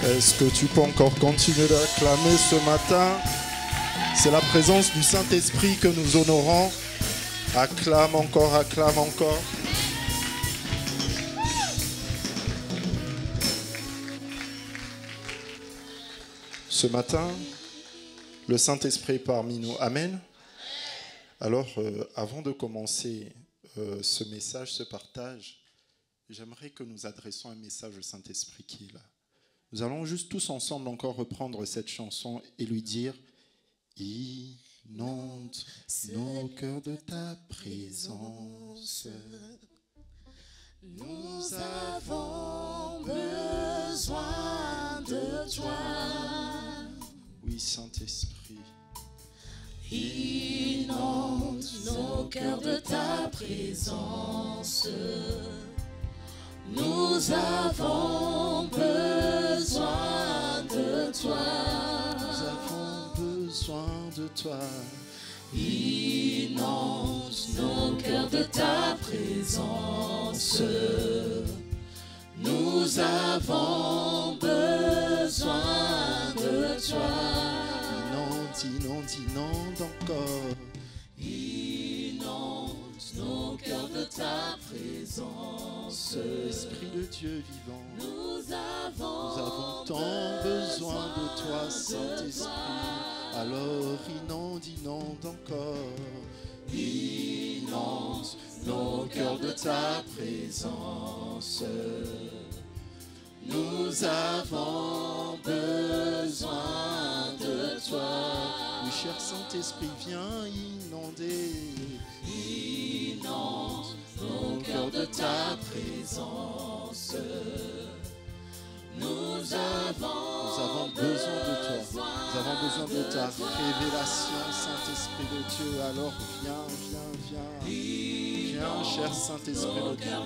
Est-ce que tu peux encore continuer d'acclamer ce matin? C'est la présence du Saint-Esprit que nous honorons. Acclame encore, acclame encore. Ce matin, le Saint-Esprit est parmi nous. Amen. Alors, avant de commencer ce message, ce partage, j'aimerais que nous adressions un message au Saint-Esprit qui est là. Nous allons juste tous ensemble encore reprendre cette chanson et lui dire « Inonde nos cœurs de ta présence. Nous avons besoin de toi. » Oui, Saint-Esprit. Inonde nos cœurs de ta présence. Nous avons besoin de toi. Nous avons besoin de toi. Inonde nos cœurs de ta présence. Nous avons besoin de toi. Inonde, inonde encore. Inonde nos cœurs de ta présence. Esprit de Dieu vivant, Nous avons tant besoin de toi, Saint-Esprit. Alors inonde encore. Inonde nos cœurs de ta présence. Nous avons besoin de toi. Oui, cher Saint-Esprit, viens inonder. Inonde nos cœurs de ta présence. Nous avons besoin de toi. Nous avons besoin de ta révélation, Saint-Esprit de Dieu. Alors viens. Viens, cher Saint-Esprit de Dieu.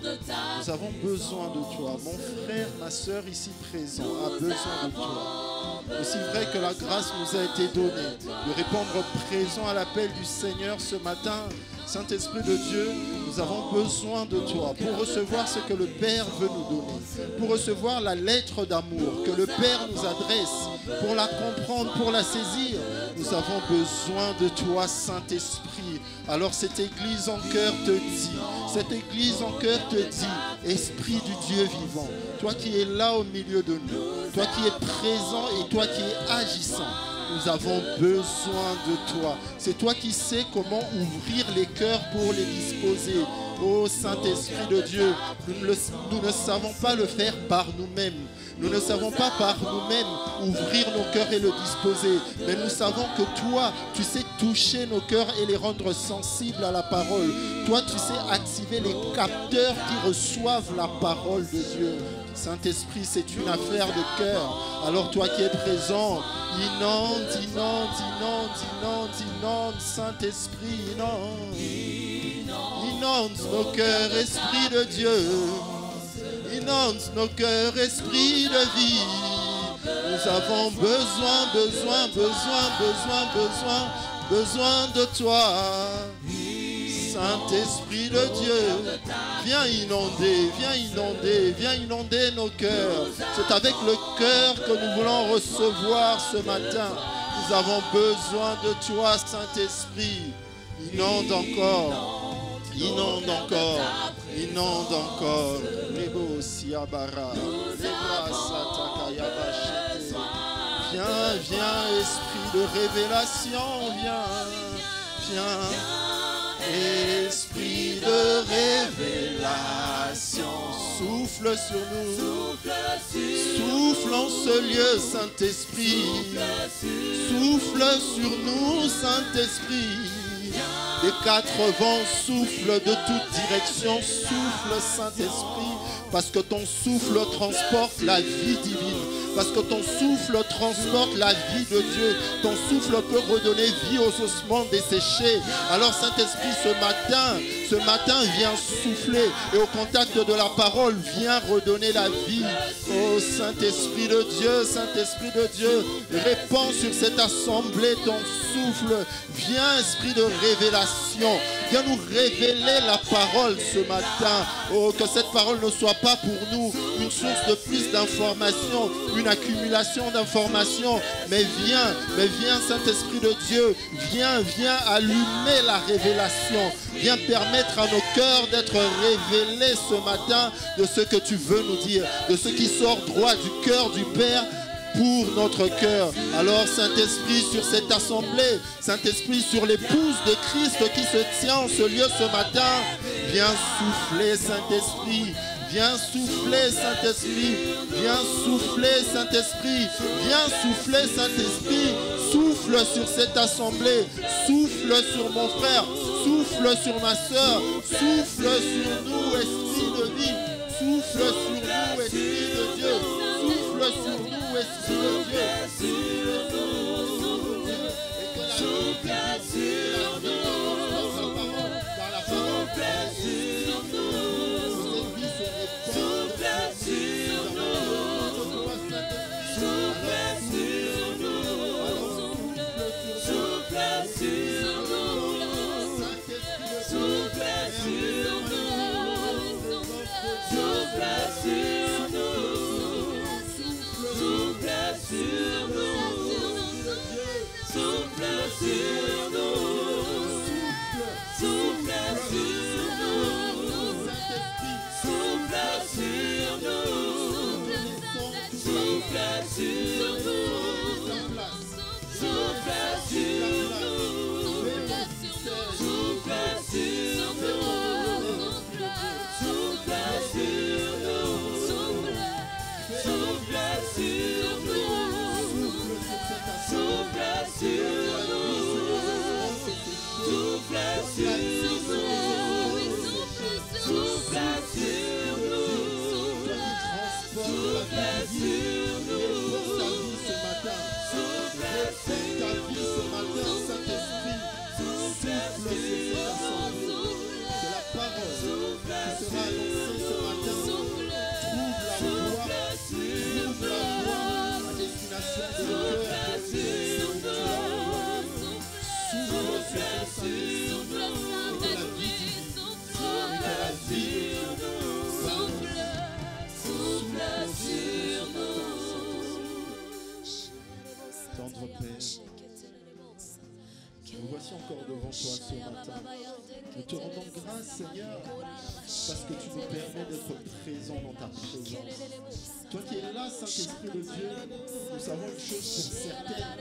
Nous avons besoin de toi. Mon frère, ma soeur ici présent a besoin de toi. Aussi vrai que la grâce nous a été donnée de répondre présent à l'appel du Seigneur ce matin, Saint-Esprit de Dieu, nous avons besoin de toi pour recevoir ce que le Père veut nous donner, pour recevoir la lettre d'amour que le Père nous adresse, pour la comprendre, pour la saisir. Nous avons besoin de toi, Saint-Esprit. Alors cette église en cœur te dit, Esprit du Dieu vivant, toi qui es là au milieu de nous, toi qui es présent et toi qui es agissant, nous avons besoin de toi. C'est toi qui sais comment ouvrir les cœurs pour les disposer. Ô Saint-Esprit de Dieu, nous ne savons pas le faire par nous-mêmes. Nous ne savons pas par nous-mêmes ouvrir nos cœurs et le disposer. Mais nous savons que toi, tu sais toucher nos cœurs et les rendre sensibles à la parole. Toi, tu sais activer les capteurs qui reçoivent la parole de Dieu. Saint-Esprit, c'est une affaire de cœur. Alors toi qui es présent, inonde, Saint-Esprit, inonde nos cœurs, Esprit de Dieu. Inonde nos cœurs, Esprit de vie. Nous avons besoin de toi. Saint-Esprit de Dieu, viens inonder nos cœurs. C'est avec le cœur que nous voulons recevoir ce matin. Nous avons besoin de toi, Saint-Esprit. Inonde encore. Lebo siabara, lebra satakayaba shete. Viens, Esprit de révélation, viens. Esprit de révélation, souffle sur nous, souffle en ce lieu, Saint-Esprit, souffle sur nous, Saint-Esprit. Les quatre vents soufflent de toute direction, souffle, Saint-Esprit, parce que ton souffle transporte la vie divine. Parce que ton souffle transporte la vie de Dieu. Ton souffle peut redonner vie aux ossements desséchés. Alors Saint-Esprit, ce matin, Ce matin, viens souffler et au contact de la parole, viens redonner la vie. Oh Saint-Esprit de Dieu, Saint-Esprit de Dieu, répands sur cette assemblée ton souffle. Viens, Esprit de révélation, viens nous révéler la parole ce matin. Oh, que cette parole ne soit pas pour nous une source de plus d'informations, une accumulation d'informations, mais viens Saint-Esprit de Dieu, viens allumer la révélation, viens permettre à nos cœurs d'être révélés ce matin de ce que tu veux nous dire, de ce qui sort droit du cœur du Père pour notre cœur. Alors Saint-Esprit sur cette assemblée, Saint-Esprit sur l'épouse de Christ qui se tient en ce lieu ce matin, viens souffler Saint-Esprit. Viens souffler, Saint-Esprit. Viens souffler, Saint-Esprit. Viens souffler, Saint-Esprit. Souffle sur cette assemblée. Souffle sur mon frère. Souffle sur ma soeur. Souffle sur nous, Esprit de vie. Souffle sur nous, Esprit de Dieu. Souffle sur nous, Esprit de Dieu. Et que la encore devant toi ce matin. Nous te rendons grâce, Seigneur, parce que tu nous permets d'être présents dans ta présence. Toi qui es là, Saint-Esprit de Dieu, nous savons une chose pour certaine.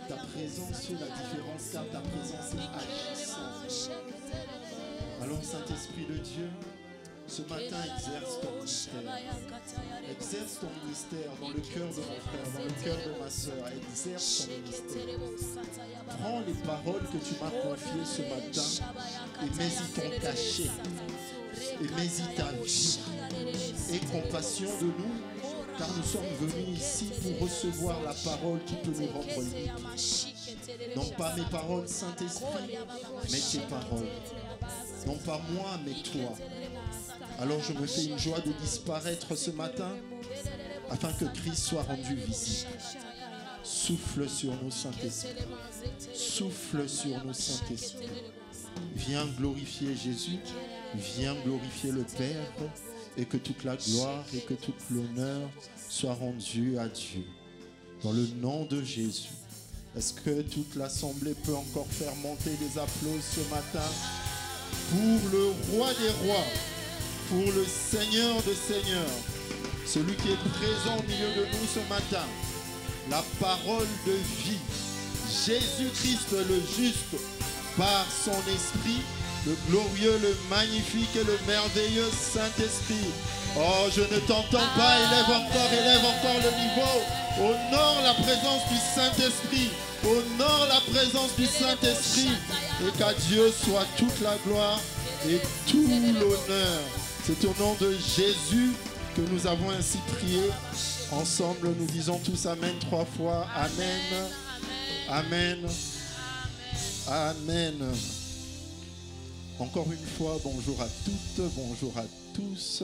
Ta présence fait la différence, car ta présence est agissante. Alors, Saint-Esprit de Dieu, ce matin, exerce ton ministère. Exerce ton ministère dans le cœur de mon frère, dans le cœur de ma soeur. Exerce ton ministère. Prends les paroles que tu m'as confiées ce matin et mets-y ton cachet. Et mets-y ta vie. Aie compassion de nous, car nous sommes venus ici pour recevoir la parole qui peut nous rendre libres. Non pas mes paroles, Saint-Esprit, mais tes paroles. Non pas moi, mais toi. Alors je me fais une joie de disparaître ce matin afin que Christ soit rendu visible. Souffle sur nous, Saint-Esprit. Souffle sur nous, Saint-Esprit. Viens glorifier Jésus. Viens glorifier le Père. Et que toute la gloire et que tout l'honneur soit rendu à Dieu. Dans le nom de Jésus. Est-ce que toute l'assemblée peut encore faire monter les applaudissements ce matin pour le roi des rois, pour le Seigneur de seigneurs, celui qui est présent au milieu de nous ce matin, la parole de vie, Jésus-Christ le juste, par son esprit, le glorieux, le magnifique et le merveilleux Saint-Esprit. Oh, je ne t'entends pas, élève encore le niveau. Honore la présence du Saint-Esprit, honore la présence du Saint-Esprit, et qu'à Dieu soit toute la gloire et tout l'honneur. C'est au nom de Jésus que nous avons ainsi prié. Ensemble, nous disons tous Amen 3 fois. Amen. Amen. Amen. Encore une fois, bonjour à toutes, bonjour à tous.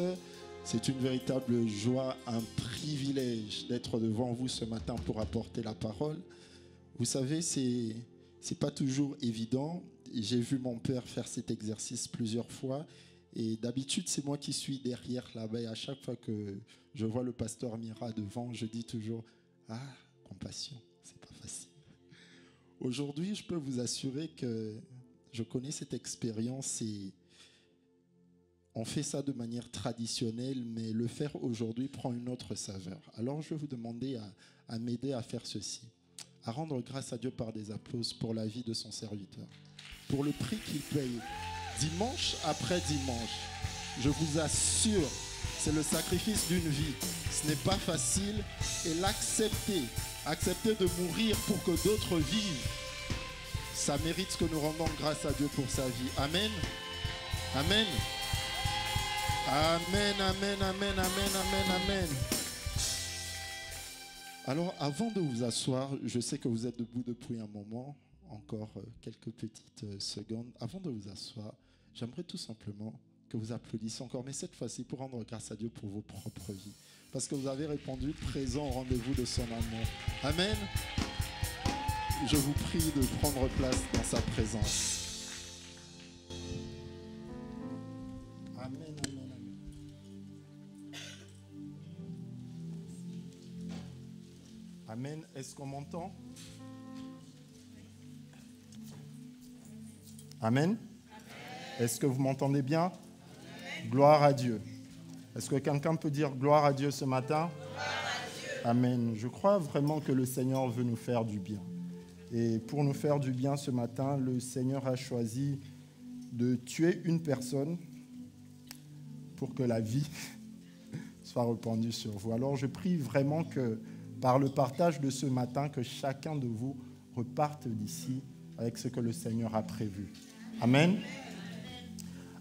C'est une véritable joie, un privilège d'être devant vous ce matin pour apporter la parole. Vous savez, c'est pas toujours évident. J'ai vu mon père faire cet exercice plusieurs fois. Et d'habitude, c'est moi qui suis derrière là-bas. Et à chaque fois que je vois le pasteur Mira devant, je dis toujours « Ah, compassion, c'est pas facile ». Aujourd'hui, je peux vous assurer que je connais cette expérience et on fait ça de manière traditionnelle, mais le faire aujourd'hui prend une autre saveur. Alors, je vais vous demander à m'aider à faire ceci, à rendre grâce à Dieu par des applaudissements pour la vie de son serviteur, pour le prix qu'il paye dimanche après dimanche. Je vous assure, c'est le sacrifice d'une vie. Ce n'est pas facile et l'accepter, accepter de mourir pour que d'autres vivent, ça mérite que nous rendons grâce à Dieu pour sa vie. Amen. Amen. Amen, amen, amen, amen, amen, amen. Alors, avant de vous asseoir, je sais que vous êtes debout depuis un moment, encore quelques petites secondes. Avant de vous asseoir, j'aimerais tout simplement que vous applaudissiez encore, mais cette fois-ci pour rendre grâce à Dieu pour vos propres vies. Parce que vous avez répondu présent au rendez-vous de son amour. Amen. Je vous prie de prendre place dans sa présence. Amen, amen, amen. Amen. Est-ce qu'on m'entend? Amen. Est-ce que vous m'entendez bien? Amen. Gloire à Dieu. Est-ce que quelqu'un peut dire gloire à Dieu ce matin? Gloire à Dieu. Amen. Je crois vraiment que le Seigneur veut nous faire du bien. Et pour nous faire du bien ce matin, le Seigneur a choisi de tuer une personne pour que la vie soit répandue sur vous. Alors je prie vraiment que par le partage de ce matin, que chacun de vous reparte d'ici avec ce que le Seigneur a prévu. Amen.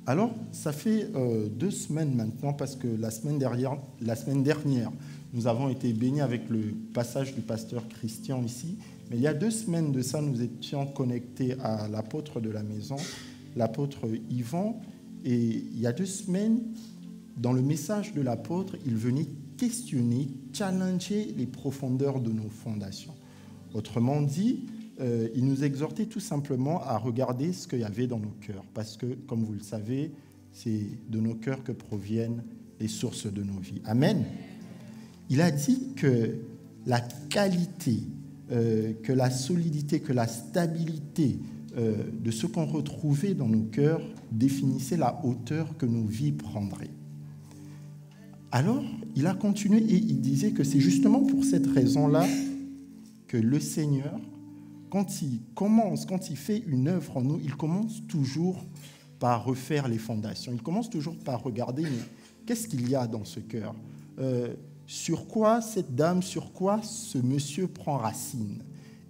Alors, ça fait 2 semaines maintenant, parce que la semaine dernière, nous avons été bénis avec le passage du pasteur Christian ici. Mais il y a 2 semaines de ça, nous étions connectés à l'apôtre de la maison, l'apôtre Yvan. Et il y a 2 semaines, dans le message de l'apôtre, il venait questionner, challenger les profondeurs de nos fondations. Autrement dit, il nous exhortait tout simplement à regarder ce qu'il y avait dans nos cœurs. Parce que, comme vous le savez, c'est de nos cœurs que proviennent les sources de nos vies. Amen. Il a dit que la qualité, que la solidité, que la stabilité de ce qu'on retrouvait dans nos cœurs définissait la hauteur que nos vies prendraient. Alors, il a continué et il disait que c'est justement pour cette raison-là que le Seigneur, quand il fait une œuvre en nous, il commence toujours par refaire les fondations. Il commence toujours par regarder, mais qu'est-ce qu'il y a dans ce cœur ? Sur quoi cette dame, sur quoi ce monsieur prend racine?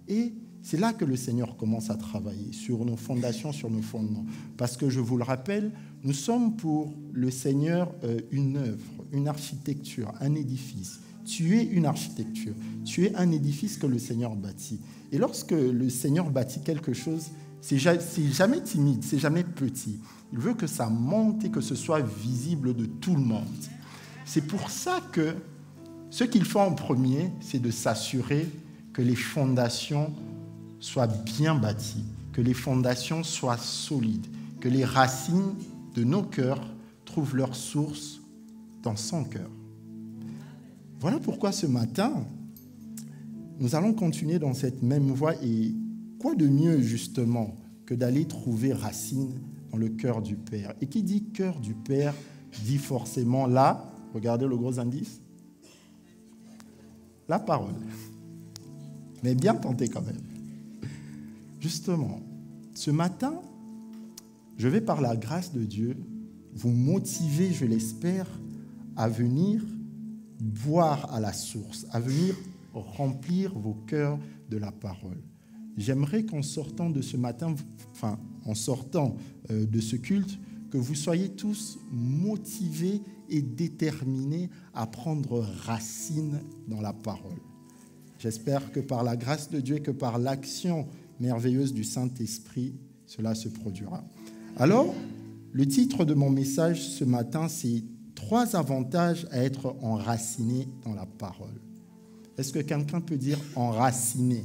Et c'est là que le Seigneur commence à travailler, sur nos fondations, sur nos fondements. Parce que je vous le rappelle, nous sommes pour le Seigneur une œuvre, une architecture, un édifice. Tu es une architecture, tu es un édifice que le Seigneur bâtit. Et lorsque le Seigneur bâtit quelque chose, c'est jamais timide, c'est jamais petit. Il veut que ça monte et que ce soit visible de tout le monde. C'est pour ça que ce qu'il faut en premier, c'est de s'assurer que les fondations soient bien bâties, que les fondations soient solides, que les racines de nos cœurs trouvent leur source dans son cœur. Voilà pourquoi ce matin, nous allons continuer dans cette même voie. Et quoi de mieux justement que d'aller trouver racine dans le cœur du Père? Et qui dit cœur du Père dit forcément là, regardez le gros indice, la parole. Mais bien tenté quand même. Justement, ce matin, je vais par la grâce de Dieu vous motiver, je l'espère, à venir boire à la source, à venir remplir vos cœurs de la parole. J'aimerais qu'en sortant de ce matin, en sortant de ce culte, que vous soyez tous motivés et déterminés à prendre racine dans la parole. J'espère que par la grâce de Dieu et que par l'action merveilleuse du Saint-Esprit, cela se produira. Alors, le titre de mon message ce matin, c'est « 3 avantages à être enraciné dans la parole ». Est-ce que quelqu'un peut dire « enraciné » ?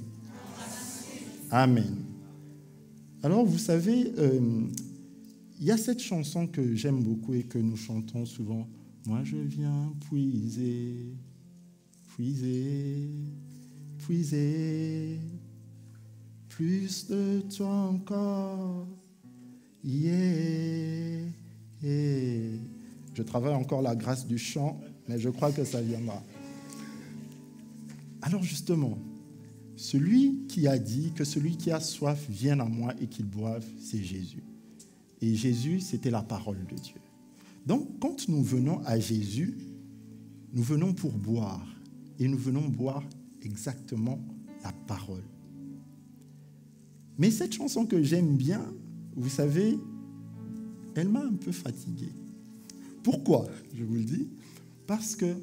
Amen. Alors, vous savez, il y a cette chanson que j'aime beaucoup et que nous chantons souvent. « Moi, je viens puiser, puiser, puiser, plus de toi encore. » Yeah, yeah. Je travaille encore la grâce du chant, mais je crois que ça viendra. Alors justement, celui qui a dit que celui qui a soif vienne à moi et qu'il boive, c'est Jésus. Et Jésus, c'était la parole de Dieu. Donc, quand nous venons à Jésus, nous venons pour boire. Et nous venons boire exactement la parole. Mais cette chanson que j'aime bien, vous savez, elle m'a un peu fatigué. Pourquoi, je vous le dis ? Parce que,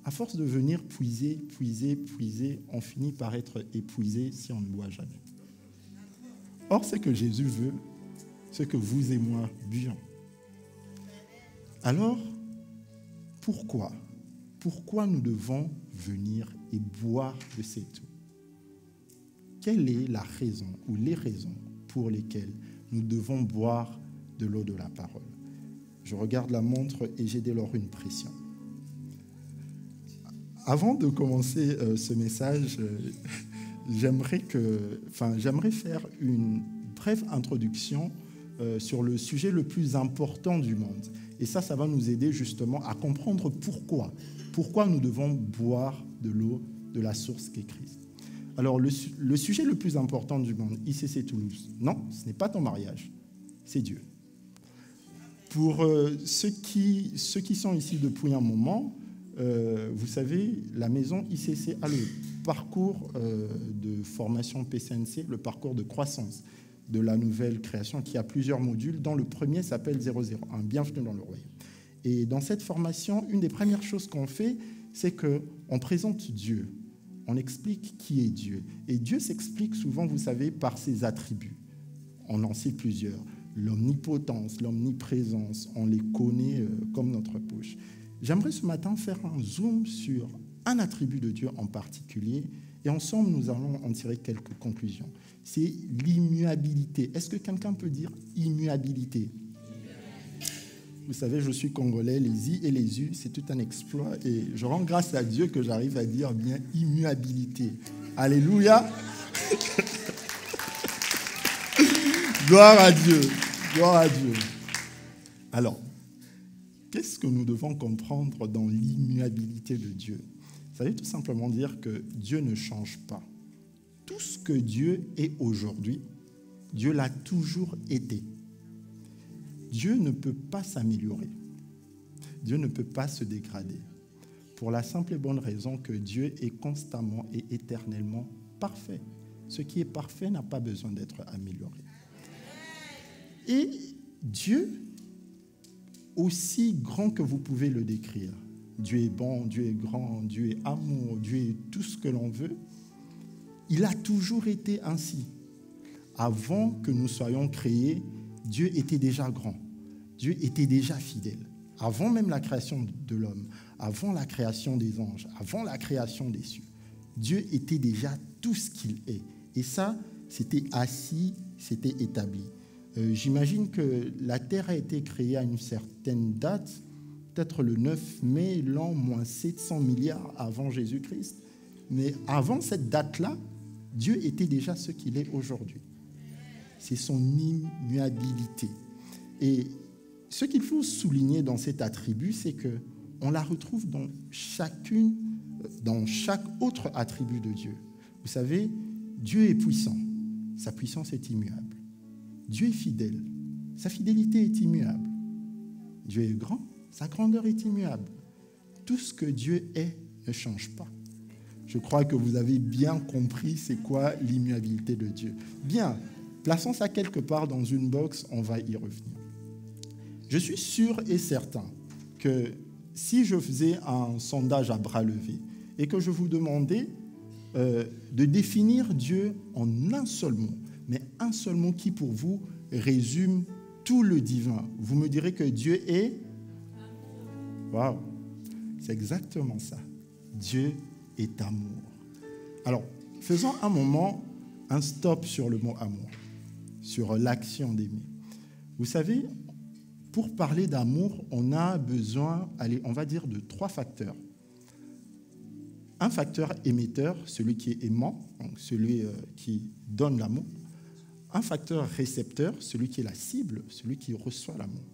à force de venir puiser, puiser, puiser, on finit par être épuisé si on ne boit jamais. Or, ce que Jésus veut, c'est que vous et moi buvions. Alors, pourquoi ? Pourquoi nous devons venir et boire de cette eau ? Quelle est la raison ou les raisons pour lesquelles nous devons boire de l'eau de la parole ? Je regarde la montre et j'ai dès lors une pression. Avant de commencer ce message, j'aimerais faire une brève introduction sur le sujet le plus important du monde. Et ça va nous aider justement à comprendre pourquoi nous devons boire de l'eau de la source qu'est Christ. Alors, le sujet le plus important du monde, ICC Toulouse, non, ce n'est pas ton mariage, c'est Dieu. Pour ceux qui sont ici depuis un moment, vous savez, la maison ICC a le parcours de formation PCNC, le parcours de croissance de la nouvelle création qui a plusieurs modules, dont le premier s'appelle 001, Bienvenue dans le Royaume. Et dans cette formation, une des premières choses qu'on fait, c'est qu'on présente Dieu. On explique qui est Dieu. Et Dieu s'explique souvent, vous savez, par ses attributs. On en cite plusieurs. L'omnipotence, l'omniprésence, on les connaît comme notre poche. J'aimerais ce matin faire un zoom sur un attribut de Dieu en particulier. Et ensemble, nous allons en tirer quelques conclusions. C'est l'immuabilité. Est-ce que quelqu'un peut dire immuabilité ? Vous savez, je suis congolais, les I et les U, c'est tout un exploit. Et je rends grâce à Dieu que j'arrive à dire bien immuabilité. Alléluia. Gloire à Dieu. Gloire à Dieu. Alors, qu'est-ce que nous devons comprendre dans l'immuabilité de Dieu ? Ça veut tout simplement dire que Dieu ne change pas. Tout ce que Dieu est aujourd'hui, Dieu l'a toujours été. Dieu ne peut pas s'améliorer. Dieu ne peut pas se dégrader. Pour la simple et bonne raison que Dieu est constamment et éternellement parfait. Ce qui est parfait n'a pas besoin d'être amélioré. Et Dieu, aussi grand que vous pouvez le décrire, Dieu est bon, Dieu est grand, Dieu est amour, Dieu est tout ce que l'on veut, il a toujours été ainsi. Avant que nous soyons créés, Dieu était déjà grand. Dieu était déjà fidèle. Avant même la création de l'homme, avant la création des anges, avant la création des cieux, Dieu était déjà tout ce qu'il est. Et ça, c'était assis, c'était établi. J'imagine que la terre a été créée à une certaine date, peut-être le 9 mai, l'an moins 700 milliards avant Jésus-Christ. Mais avant cette date-là, Dieu était déjà ce qu'il est aujourd'hui. C'est son immuabilité. Et ce qu'il faut souligner dans cet attribut, c'est qu'on la retrouve dans chaque autre attribut de Dieu. Vous savez, Dieu est puissant. Sa puissance est immuable. Dieu est fidèle. Sa fidélité est immuable. Dieu est grand. Sa grandeur est immuable. Tout ce que Dieu est ne change pas. Je crois que vous avez bien compris c'est quoi l'immuabilité de Dieu. Bien, plaçons ça quelque part dans une box, on va y revenir. Je suis sûr et certain que si je faisais un sondage à bras levés et que je vous demandais de définir Dieu en un seul mot, mais un seul mot qui pour vous résume tout le divin, vous me direz que Dieu est... Waouh, c'est exactement ça. Dieu est amour. Alors, faisons un moment, un stop sur le mot amour, sur l'action d'aimer. Vous savez, pour parler d'amour, on a besoin, allez, on va dire, de 3 facteurs. Un facteur émetteur, celui qui est aimant, donc celui qui donne l'amour. Un facteur récepteur, celui qui est la cible, celui qui reçoit l'amour.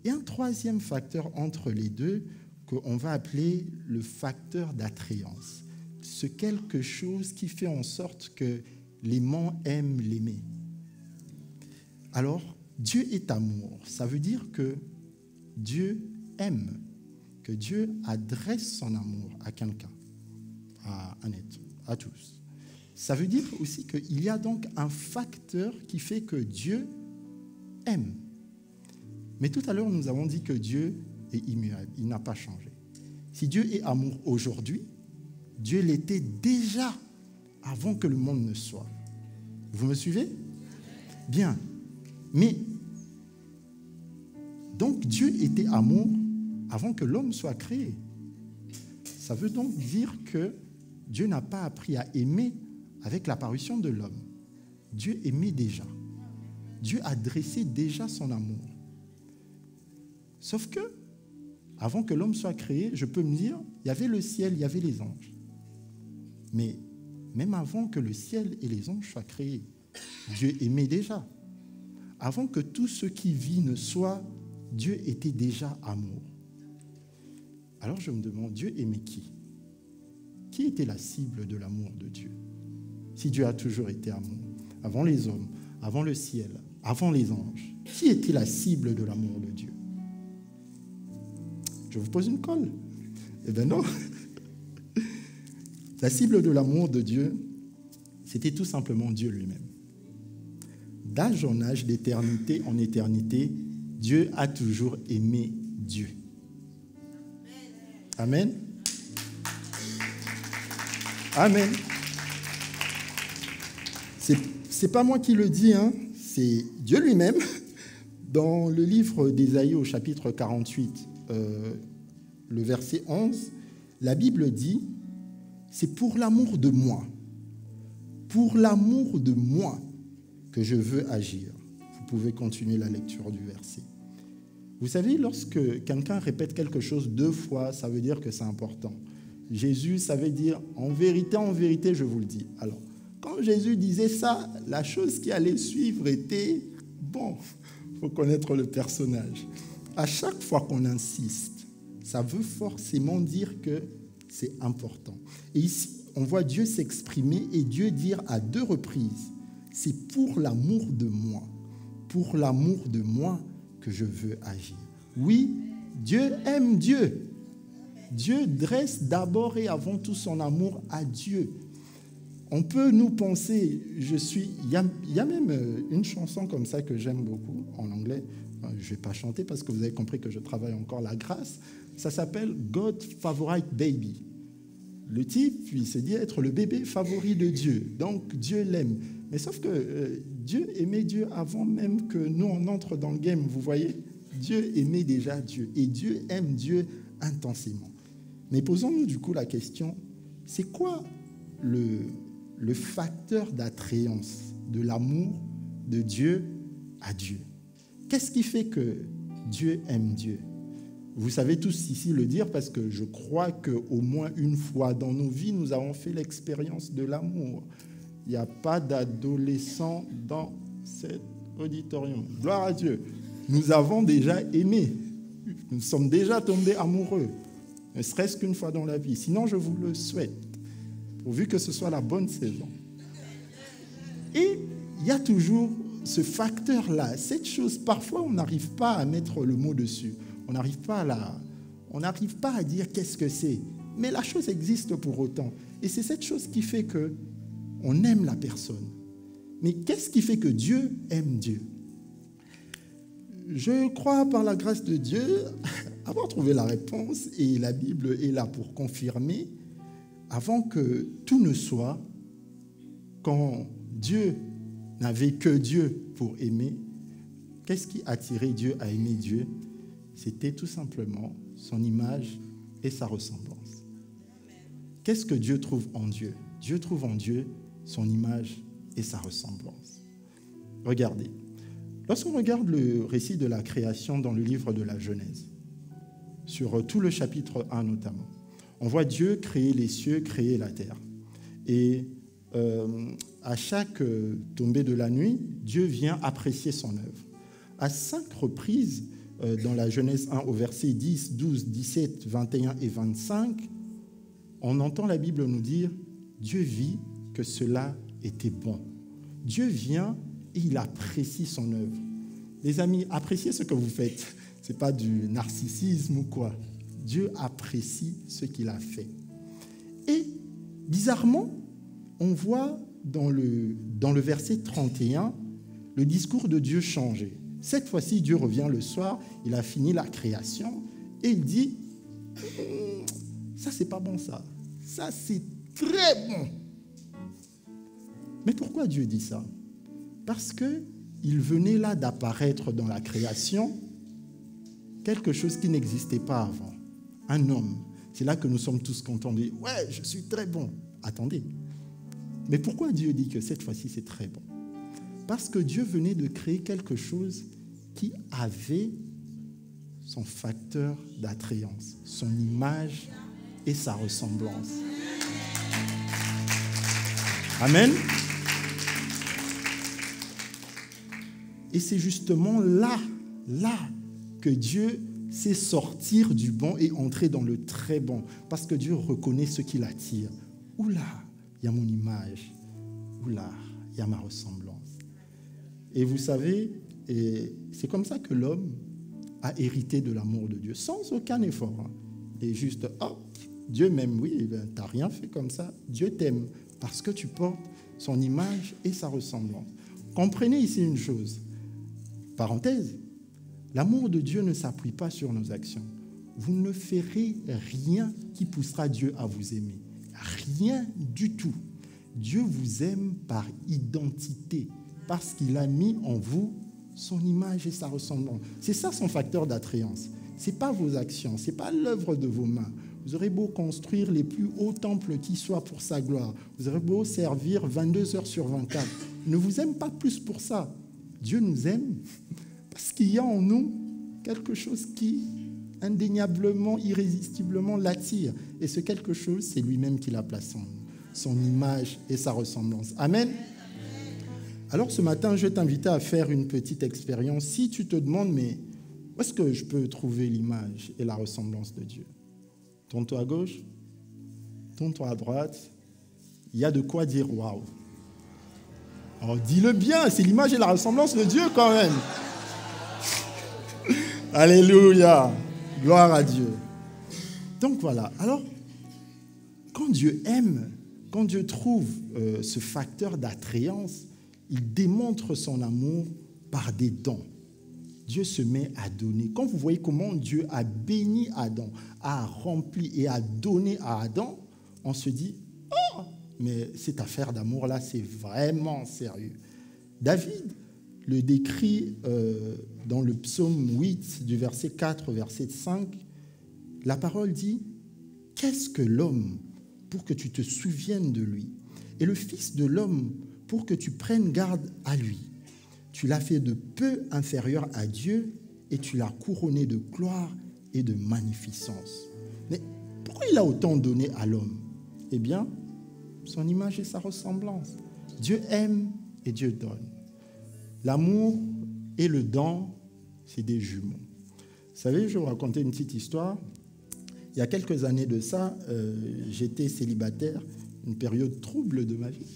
Et un 3e facteur entre les deux qu'on va appeler le facteur d'attrayance. C'est quelque chose qui fait en sorte que l'aimant aime l'aimer. Alors, Dieu est amour. Ça veut dire que Dieu aime, que Dieu adresse son amour à quelqu'un, à un être, à tous. Ça veut dire aussi qu'il y a donc un facteur qui fait que Dieu aime. Mais tout à l'heure, nous avons dit que Dieu est immuable, il n'a pas changé. Si Dieu est amour aujourd'hui, Dieu l'était déjà avant que le monde ne soit. Vous me suivez? Bien. Mais, donc Dieu était amour avant que l'homme soit créé. Ça veut donc dire que Dieu n'a pas appris à aimer avec l'apparition de l'homme. Dieu aimait déjà. Dieu adressait déjà son amour. Sauf que, avant que l'homme soit créé, je peux me dire, il y avait le ciel, il y avait les anges. Mais même avant que le ciel et les anges soient créés, Dieu aimait déjà. Avant que tout ce qui vit ne soit, Dieu était déjà amour. Alors je me demande, Dieu aimait qui? Qui était la cible de l'amour de Dieu? Si Dieu a toujours été amour, avant les hommes, avant le ciel, avant les anges, qui était la cible de l'amour de Dieu? Je vous pose une colle. Eh bien non. La cible de l'amour de Dieu, c'était tout simplement Dieu lui-même. D'âge en âge, d'éternité en éternité, Dieu a toujours aimé Dieu. Amen. Amen. C'est pas moi qui le dis, hein, c'est Dieu lui-même. Dans le livre d'Ésaïe au chapitre 48, le verset 11, la Bible dit, c'est pour l'amour de moi que je veux agir. Vous pouvez continuer la lecture du verset. Vous savez, lorsque quelqu'un répète quelque chose 2 fois, ça veut dire que c'est important. Jésus, ça veut dire, en vérité, je vous le dis. Alors, quand Jésus disait ça, la chose qui allait suivre était, bon, il faut connaître le personnage. À chaque fois qu'on insiste, ça veut forcément dire que c'est important. Et ici, on voit Dieu s'exprimer et Dieu dire à 2 reprises, c'est pour l'amour de moi que je veux agir. Oui, Dieu aime Dieu. Dieu dresse d'abord et avant tout son amour à Dieu. On peut nous penser, il y a même une chanson comme ça que j'aime beaucoup en anglais. Je ne vais pas chanter parce que vous avez compris que je travaille encore la grâce. Ça s'appelle God Favorite Baby. Le type, il se dit être le bébé favori de Dieu. Donc Dieu l'aime. Mais sauf que Dieu aimait Dieu avant même que nous on entre dans le game, vous voyez. Dieu aimait déjà Dieu. Et Dieu aime Dieu intensément. Mais posons-nous du coup la question, c'est quoi le facteur d'attrayance de l'amour de Dieu à Dieu? Qu'est-ce qui fait que Dieu aime Dieu? Vous savez tous ici le dire parce que je crois qu'au moins une fois dans nos vies, nous avons fait l'expérience de l'amour. Il n'y a pas d'adolescent dans cet auditorium. Gloire à Dieu. Nous avons déjà aimé. Nous sommes déjà tombés amoureux. Ne serait-ce qu'une fois dans la vie. Sinon, je vous le souhaite. Pourvu que ce soit la bonne saison. Et il y a toujours ce facteur-là. Cette chose, parfois, on n'arrive pas à mettre le mot dessus. On n'arrive pas à dire qu'est-ce que c'est. Mais la chose existe pour autant. Et c'est cette chose qui fait qu'on aime la personne. Mais qu'est-ce qui fait que Dieu aime Dieu? Je crois par la grâce de Dieu avoir trouvé la réponse, et la Bible est là pour confirmer, avant que tout ne soit, quand Dieu n'avait que Dieu pour aimer, qu'est-ce qui attirait Dieu à aimer Dieu? C'était tout simplement son image et sa ressemblance. Qu'est-ce que Dieu trouve en Dieu? Dieu trouve en Dieu son image et sa ressemblance. Regardez, lorsqu'on regarde le récit de la création dans le livre de la Genèse, sur tout le chapitre 1 notamment, on voit Dieu créer les cieux, créer la terre. Et à chaque tombée de la nuit, Dieu vient apprécier son œuvre. À 5 reprises, dans la Genèse 1 au verset 10, 12, 17, 21 et 25, on entend la Bible nous dire « Dieu vit que cela était bon ». Dieu vient et il apprécie son œuvre. Les amis, appréciez ce que vous faites. Ce n'est pas du narcissisme ou quoi. Dieu apprécie ce qu'il a fait. Et bizarrement, on voit dans le verset 31 le discours de Dieu changer. Cette fois-ci, Dieu revient le soir, il a fini la création et il dit « Ça, c'est pas bon ça. Ça, c'est très bon. » Mais pourquoi Dieu dit ça? Parce qu'il venait là d'apparaître dans la création quelque chose qui n'existait pas avant. Un homme. C'est là que nous sommes tous contents de dire « Ouais, je suis très bon. » Attendez. Mais pourquoi Dieu dit que cette fois-ci, c'est très bon? Parce que Dieu venait de créer quelque chose qui avait son facteur d'attrayance, son image et sa ressemblance. Amen. Et c'est justement là que Dieu sait sortir du bon et entrer dans le très bon. Parce que Dieu reconnaît ce qui l'attire. Oula, il y a mon image. Oula, il y a ma ressemblance. Et vous savez, c'est comme ça que l'homme a hérité de l'amour de Dieu, sans aucun effort. Et juste, oh, Dieu m'aime, oui, tu n'as rien fait comme ça. Dieu t'aime parce que tu portes son image et sa ressemblance. Comprenez ici une chose. Parenthèse, l'amour de Dieu ne s'appuie pas sur nos actions. Vous ne ferez rien qui poussera Dieu à vous aimer. Rien du tout. Dieu vous aime par identité, parce qu'il a mis en vous son image et sa ressemblance. C'est ça son facteur d'attrayance. Ce n'est pas vos actions, ce n'est pas l'œuvre de vos mains. Vous aurez beau construire les plus hauts temples qui soient pour sa gloire. Vous aurez beau servir 22 heures sur 24. Il ne vous aime pas plus pour ça. Dieu nous aime parce qu'il y a en nous quelque chose qui, indéniablement, irrésistiblement, l'attire. Et ce quelque chose, c'est lui-même qui l'a placé en nous. Son image et sa ressemblance. Amen. Alors ce matin, je vais t'inviter à faire une petite expérience. Si tu te demandes, mais où est-ce que je peux trouver l'image et la ressemblance de Dieu? Tourne-toi à gauche, tourne-toi à droite. Il y a de quoi dire waouh. Oh, dis-le bien, c'est l'image et la ressemblance de Dieu quand même. Alléluia, gloire à Dieu. Donc voilà, alors, quand Dieu aime, quand Dieu trouve ce facteur d'attrayance, il démontre son amour par des dons. Dieu se met à donner. Quand vous voyez comment Dieu a béni Adam, a rempli et a donné à Adam, on se dit, oh, mais cette affaire d'amour-là, c'est vraiment sérieux. David le décrit dans le psaume 8, du verset 4 au verset 5. La parole dit, qu'est-ce que l'homme pour que tu te souviennes de lui, et le Fils de l'homme pour que tu prennes garde à lui. Tu l'as fait de peu inférieur à Dieu et tu l'as couronné de gloire et de magnificence. Mais pourquoi il a autant donné à l'homme? Eh bien, son image et sa ressemblance. Dieu aime et Dieu donne. L'amour et le don, c'est des jumeaux. Vous savez, je vais vous raconter une petite histoire. Il y a quelques années de ça, j'étais célibataire, une période trouble de ma vie.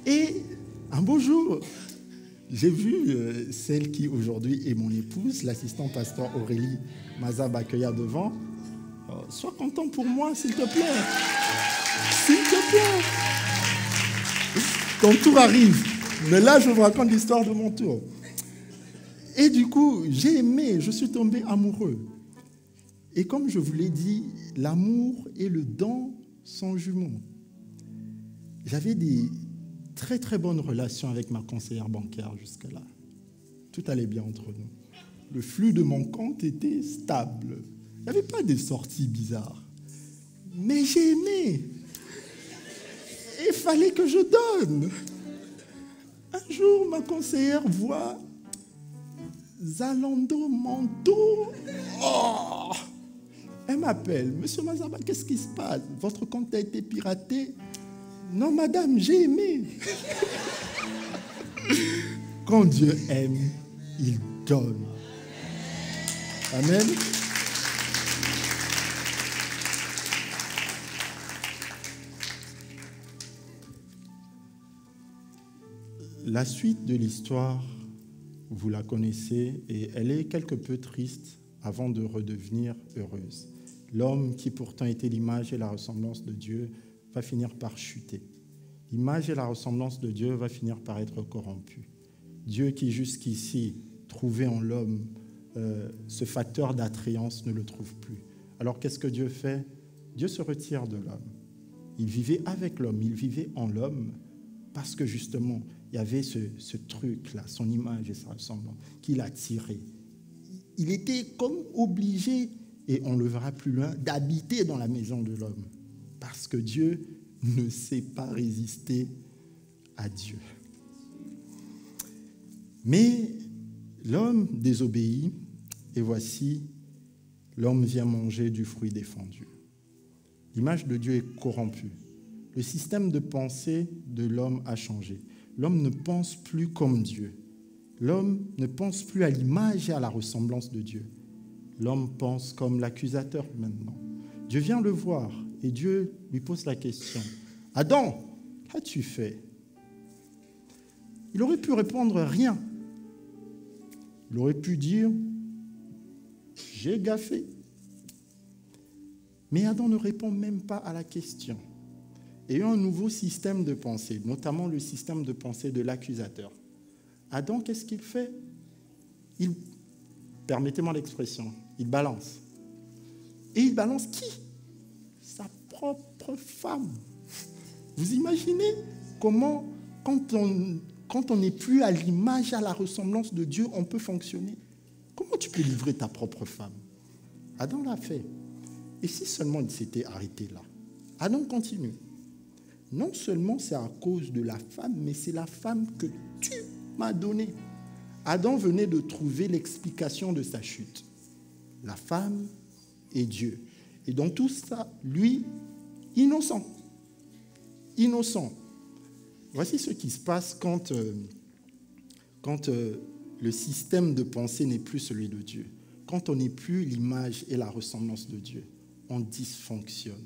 Et un beau jour, j'ai vu celle qui aujourd'hui est mon épouse, l'assistant pasteur Aurélie Mazab accueillir devant. Sois content pour moi, s'il te plaît. S'il te plaît. Ton tour arrive. Mais là, je vous raconte l'histoire de mon tour. Et du coup, j'ai aimé, je suis tombé amoureux. Et comme je vous l'ai dit, l'amour et le don sont jumeaux. J'avais des très très bonne relation avec ma conseillère bancaire jusque-là. Tout allait bien entre nous. Le flux de mon compte était stable. Il n'y avait pas de sorties bizarres. Mais j'ai aimé. Il fallait que je donne. Un jour, ma conseillère voit Zalando Manteau. Oh! Elle m'appelle. Monsieur Mazaba, qu'est-ce qui se passe? Votre compte a été piraté? Non, madame, j'ai aimé. Quand Dieu aime, il donne. Amen. La suite de l'histoire, vous la connaissez, et elle est quelque peu triste avant de redevenir heureuse. L'homme qui pourtant était l'image et la ressemblance de Dieu va finir par chuter. L'image et la ressemblance de Dieu va finir par être corrompue. Dieu qui jusqu'ici trouvait en l'homme ce facteur d'attrayance ne le trouve plus. Alors qu'est-ce que Dieu fait? Dieu se retire de l'homme. Il vivait avec l'homme, il vivait en l'homme parce que justement, il y avait ce truc-là, son image et sa ressemblance, qui l'attirait. Il était comme obligé, et on le verra plus loin, d'habiter dans la maison de l'homme. Parce que Dieu ne sait pas résister à Dieu. Mais l'homme désobéit, et voici, l'homme vient manger du fruit défendu. L'image de Dieu est corrompue. Le système de pensée de l'homme a changé. L'homme ne pense plus comme Dieu. L'homme ne pense plus à l'image et à la ressemblance de Dieu. L'homme pense comme l'accusateur maintenant. Dieu vient le voir et Dieu lui pose la question. « Adam, qu'as-tu fait ?» Il aurait pu répondre « Rien ». Il aurait pu dire « J'ai gaffé ». Mais Adam ne répond même pas à la question. Et un nouveau système de pensée, notamment le système de pensée de l'accusateur. Adam, qu'est-ce qu'il fait? Permettez-moi l'expression, il balance. Et il balance qui? Sa propre femme. Vous imaginez comment, quand on n'est plus à l'image, à la ressemblance de Dieu, on peut fonctionner? Comment tu peux livrer ta propre femme? Adam l'a fait. Et si seulement il s'était arrêté là? Adam continue. Non seulement c'est à cause de la femme, mais c'est la femme que tu m'as donnée. Adam venait de trouver l'explication de sa chute. La femme et Dieu. Et dans tout ça, lui, innocent. Innocent. Voici ce qui se passe quand le système de pensée n'est plus celui de Dieu. Quand on n'est plus l'image et la ressemblance de Dieu, on dysfonctionne.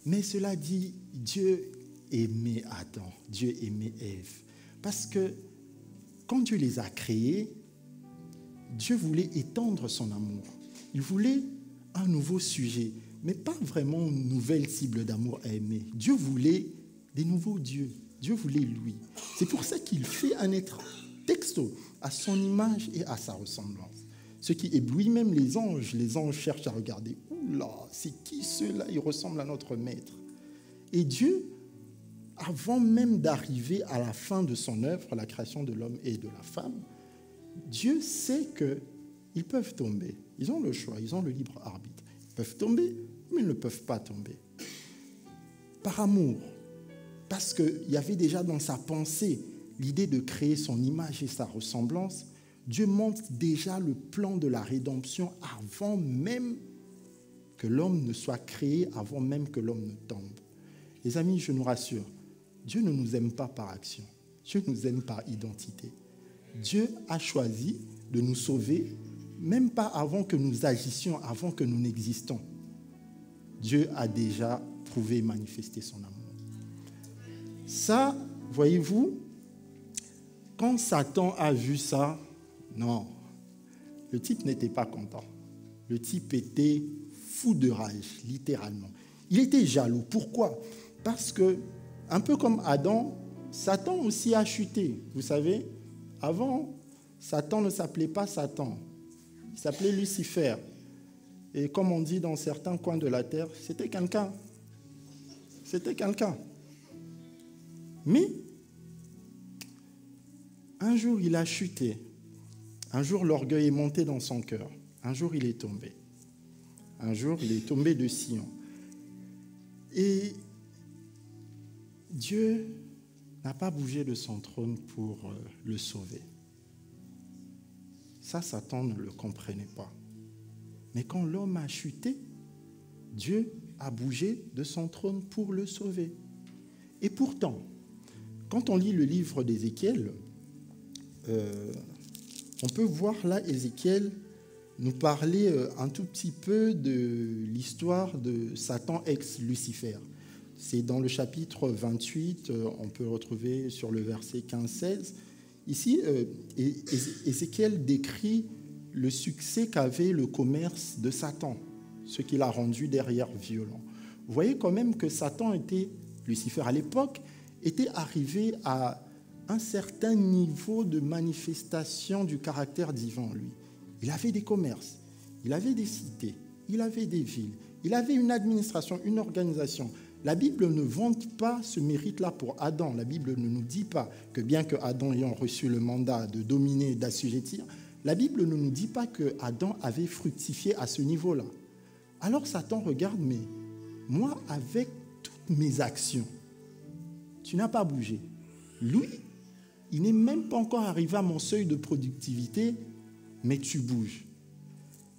Mais cela dit, Dieu aimait Adam, Dieu aimait Ève. Parce que quand Dieu les a créés, Dieu voulait étendre son amour. Il voulait un nouveau sujet, mais pas vraiment une nouvelle cible d'amour à aimer. Dieu voulait des nouveaux dieux. Dieu voulait lui. C'est pour ça qu'il fait un être texto à son image et à sa ressemblance. Ce qui éblouit même les anges. Les anges cherchent à regarder. Oula, c'est qui ceux-là? Ils ressemblent à notre maître. Et Dieu, avant même d'arriver à la fin de son œuvre, la création de l'homme et de la femme, Dieu sait qu'ils peuvent tomber. Ils ont le choix, ils ont le libre arbitre. Ils peuvent tomber, mais ils ne peuvent pas tomber. Par amour, parce qu'il y avait déjà dans sa pensée l'idée de créer son image et sa ressemblance, Dieu montre déjà le plan de la rédemption avant même que l'homme ne soit créé, avant même que l'homme ne tombe. Les amis, je nous rassure, Dieu ne nous aime pas par action. Dieu nous aime par identité. Dieu a choisi de nous sauver, même pas avant que nous agissions, avant que nous n'existions. Dieu a déjà prouvé et manifesté son amour. Ça, voyez-vous, quand Satan a vu ça, non, le type n'était pas content. Le type était fou de rage, littéralement. Il était jaloux. Pourquoi? Parce que, un peu comme Adam, Satan aussi a chuté. Vous savez, avant, Satan ne s'appelait pas Satan. Il s'appelait Lucifer. Et comme on dit dans certains coins de la terre, c'était quelqu'un. C'était quelqu'un. Mais Un jour, il a chuté. Un jour, l'orgueil est monté dans son cœur. Un jour, il est tombé. Un jour, il est tombé de Sion. Et Dieu n'a pas bougé de son trône pour le sauver. Ça, Satan ne le comprenait pas. Mais quand l'homme a chuté, Dieu a bougé de son trône pour le sauver. Et pourtant, quand on lit le livre d'Ézéchiel, on peut voir là Ézéchiel nous parler un tout petit peu de l'histoire de Satan ex-Lucifer. C'est dans le chapitre 28, on peut le retrouver sur le verset 15-16. Ici, Ézéchiel décrit le succès qu'avait le commerce de Satan, ce qui l'a rendu derrière violent. Vous voyez quand même que Satan Lucifer à l'époque, était arrivé à un certain niveau de manifestation du caractère divin en lui. Il avait des commerces, il avait des cités, il avait des villes, il avait une administration, une organisation. La Bible ne vante pas ce mérite-là pour Adam. La Bible ne nous dit pas que bien que Adam ayant reçu le mandat de dominer, d'assujettir, la Bible ne nous dit pas que Adam avait fructifié à ce niveau-là. Alors Satan regarde, mais moi, avec toutes mes actions, tu n'as pas bougé. Lui, il n'est même pas encore arrivé à mon seuil de productivité, mais tu bouges.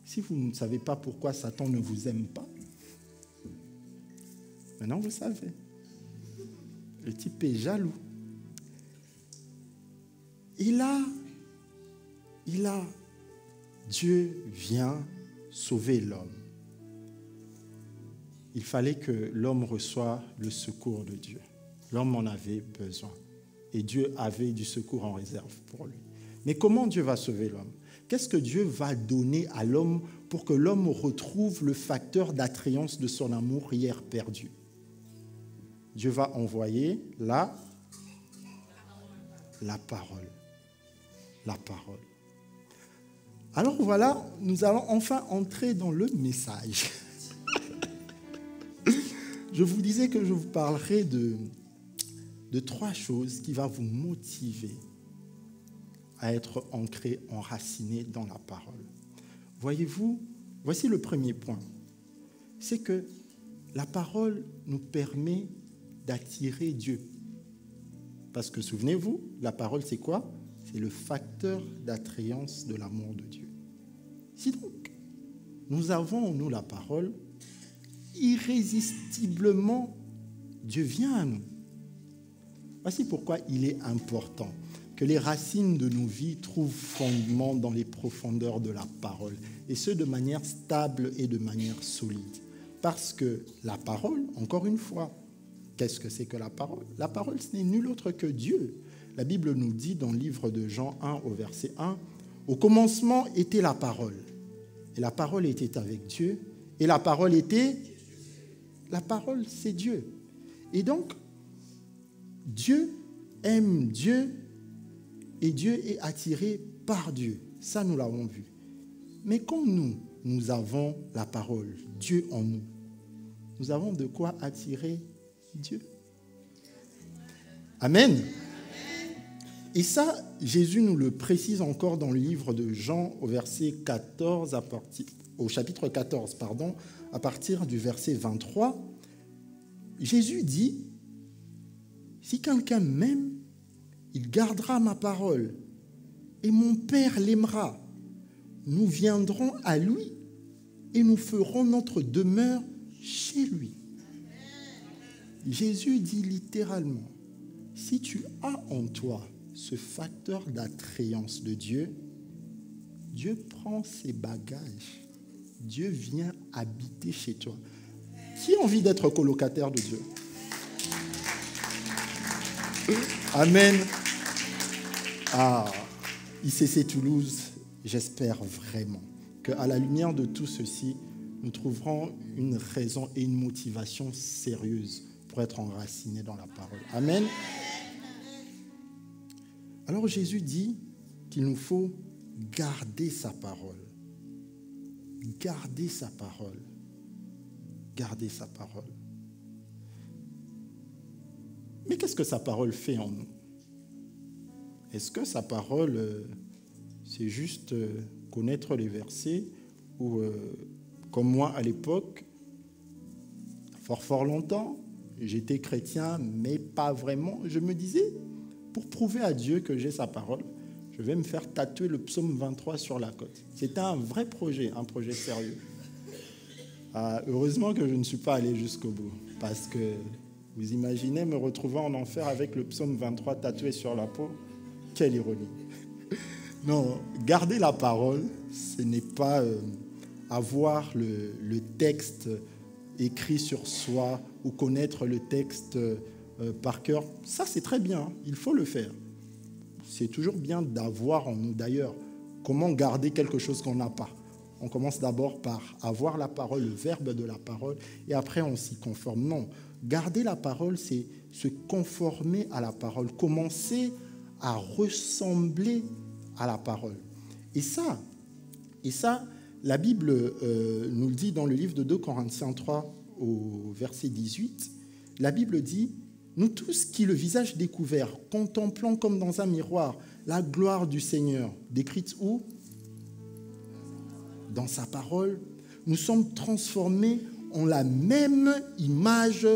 Si vous ne savez pas pourquoi Satan ne vous aime pas, maintenant vous savez. Le type est jaloux. Et là, Dieu vient sauver l'homme. Il fallait que l'homme reçoive le secours de Dieu. L'homme en avait besoin. Et Dieu avait du secours en réserve pour lui. Mais comment Dieu va sauver l'homme? Qu'est-ce que Dieu va donner à l'homme pour que l'homme retrouve le facteur d'attrayance de son amour hier perdu? Dieu va envoyer la parole. La parole. Alors voilà, nous allons enfin entrer dans le message. Je vous disais que je vous parlerai de 3 choses qui vont vous motiver à être ancré, enraciné dans la parole. Voyez-vous, voici le premier point. C'est que la parole nous permet d'attirer Dieu. Parce que souvenez-vous, la parole c'est quoi? C'est le facteur d'attrayance de l'amour de Dieu. Si donc nous avons en nous la parole, irrésistiblement, Dieu vient à nous. Voici pourquoi il est important que les racines de nos vies trouvent fondement dans les profondeurs de la parole, et ce de manière stable et de manière solide. Parce que la parole, encore une fois, qu'est-ce que c'est que la parole? La parole, ce n'est nul autre que Dieu. La Bible nous dit dans le livre de Jean 1 au verset 1, « Au commencement était la parole, et la parole était avec Dieu, et la parole était... » La parole, c'est Dieu. Et donc, Dieu aime Dieu, et Dieu est attiré par Dieu. Ça, nous l'avons vu. Mais quand nous avons la parole, Dieu en nous, nous avons de quoi attirer Dieu. Amen. Et ça, Jésus nous le précise encore dans le livre de Jean au verset 14, au chapitre 14, à partir du verset 23. Jésus dit, « Si quelqu'un m'aime, il gardera ma parole, et mon Père l'aimera. Nous viendrons à lui, et nous ferons notre demeure chez lui. » Jésus dit littéralement, si tu as en toi ce facteur d'attrayance de Dieu, Dieu prend ses bagages, Dieu vient habiter chez toi. Qui a envie d'être colocataire de Dieu? Amen. ICC Toulouse, j'espère vraiment qu'à la lumière de tout ceci, nous trouverons une raison et une motivation sérieuse pour être enracinés dans la parole. Amen. Alors Jésus dit qu'il nous faut garder sa parole. Garder sa parole. Garder sa parole. Mais qu'est-ce que sa parole fait en nous? est-ce que sa parole, c'est juste connaître les versets ou, comme moi à l'époque, fort longtemps, j'étais chrétien, mais pas vraiment. Je me disais, pour prouver à Dieu que j'ai sa parole, je vais me faire tatouer le psaume 23 sur la côte. C'était un vrai projet, un projet sérieux. Heureusement que je ne suis pas allé jusqu'au bout, parce que vous imaginez me retrouver en enfer avec le psaume 23 tatoué sur la peau? Quelle ironie. Non, garder la parole, ce n'est pas avoir le texte écrit sur soi ou connaître le texte par cœur. Ça, c'est très bien, il faut le faire. C'est toujours bien d'avoir en nous. D'ailleurs, comment garder quelque chose qu'on n'a pas? On commence d'abord par avoir la parole, le verbe de la parole, et après on s'y conforme. Non, garder la parole, c'est se conformer à la parole, commencer à ressembler à la parole. Et ça, la Bible nous le dit dans le livre de 2 Corinthiens 3 au verset 18. La Bible dit: nous tous qui, le visage découvert, contemplons comme dans un miroir la gloire du Seigneur, décrite où? Dans sa parole, nous sommes transformés en la même image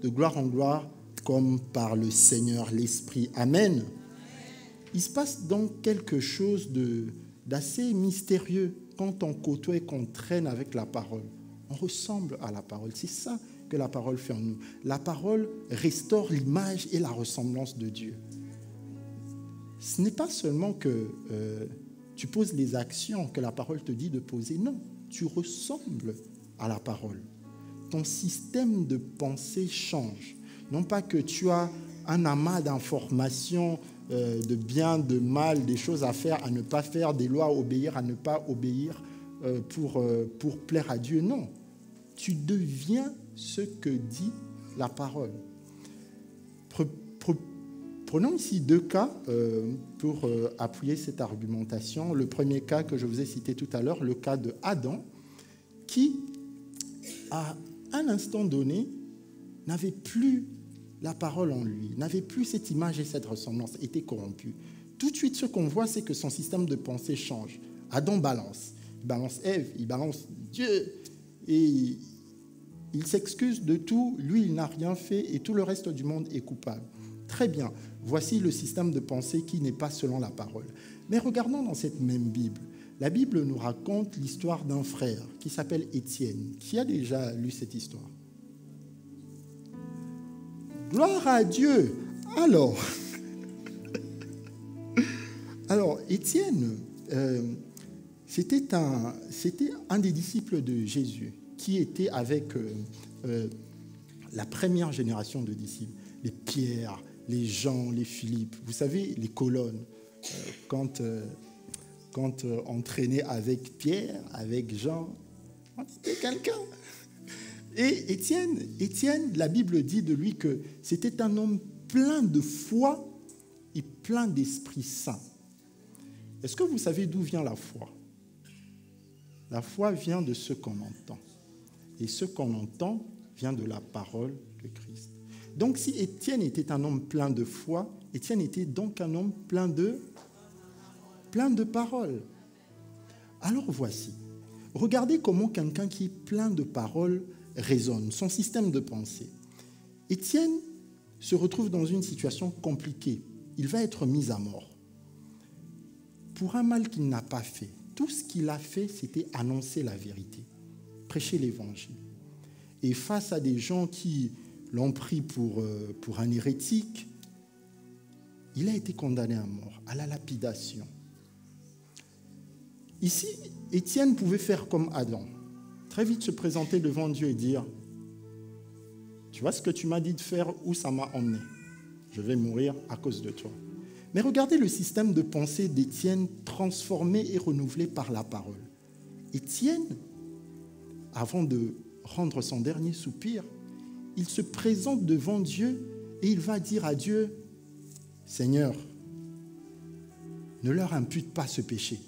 de gloire en gloire, comme par le Seigneur l'Esprit. Amen. Il se passe donc quelque chose d'assez mystérieux quand on côtoie et qu'on traîne avec la parole. On ressemble à la parole. C'est ça que la parole fait en nous. La parole restaure l'image et la ressemblance de Dieu. Ce n'est pas seulement que tu poses les actions que la parole te dit de poser. Non, tu ressembles à la parole. Ton système de pensée change. Non pas que tu as un amas d'informations, de bien, de mal, des choses à faire, à ne pas faire, des lois à obéir, à ne pas obéir pour plaire à Dieu. Non, tu deviens ce que dit la parole. Prenons ici 2 cas pour appuyer cette argumentation. Le premier cas que je vous ai cité tout à l'heure, le cas de Adam, qui, à un instant donné, n'avait plus la parole en lui, n'avait plus cette image et cette ressemblance, était corrompu. Tout de suite, ce qu'on voit, c'est que son système de pensée change. Adam balance. Il balance Ève, il balance Dieu, et il s'excuse de tout. Lui, il n'a rien fait, et tout le reste du monde est coupable. Très bien. Voici le système de pensée qui n'est pas selon la parole. Mais regardons dans cette même Bible. La Bible nous raconte l'histoire d'un frère qui s'appelle Étienne. Qui a déjà lu cette histoire? Gloire à Dieu. Alors Étienne, c'était un des disciples de Jésus qui était avec la première génération de disciples, les Pierre, les Jean, les Philippe. Vous savez, les colonnes, quand on traînait avec Pierre, avec Jean, on était quelqu'un. Et Étienne, la Bible dit de lui que c'était un homme plein de foi et plein d'Esprit Saint. Est-ce que vous savez d'où vient la foi? La foi vient de ce qu'on entend. Et ce qu'on entend vient de la parole de Christ. Donc si Étienne était un homme plein de foi, Étienne était donc un homme plein de paroles. Alors voici. Regardez comment quelqu'un qui est plein de paroles raisonne, son système de pensée. Étienne se retrouve dans une situation compliquée. Il va être mis à mort pour un mal qu'il n'a pas fait. Tout ce qu'il a fait, c'était annoncer la vérité, prêcher l'évangile. Et face à des gens qui l'ont pris pour un hérétique, il a été condamné à mort, à la lapidation. Ici, Étienne pouvait faire comme Adam, très vite se présenter devant Dieu et dire: tu vois ce que tu m'as dit de faire, où ça m'a emmené? Je vais mourir à cause de toi. Mais regardez le système de pensée d'Étienne transformé et renouvelé par la parole. Étienne, avant de rendre son dernier soupir, il se présente devant Dieu et il va dire à Dieu: Seigneur, ne leur impute pas ce péché.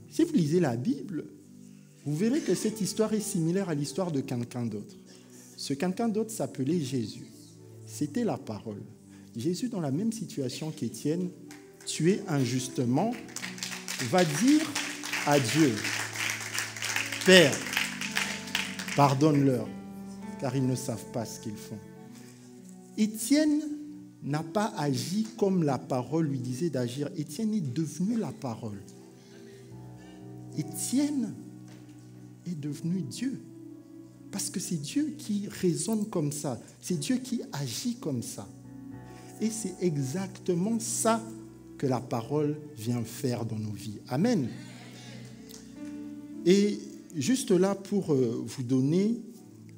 Si vous lisez la Bible, vous verrez que cette histoire est similaire à l'histoire de quelqu'un d'autre. Ce quelqu'un d'autre s'appelait Jésus. C'était la parole. Jésus, dans la même situation qu'Étienne, tué injustement, va dire à Dieu, « Père, pardonne-leur, car ils ne savent pas ce qu'ils font. » Étienne n'a pas agi comme la parole lui disait d'agir. Étienne est devenu la parole. Étienne est devenu Dieu. Parce que c'est Dieu qui raisonne comme ça. C'est Dieu qui agit comme ça. Et c'est exactement ça que la parole vient faire dans nos vies. Amen. Et juste là pour vous donner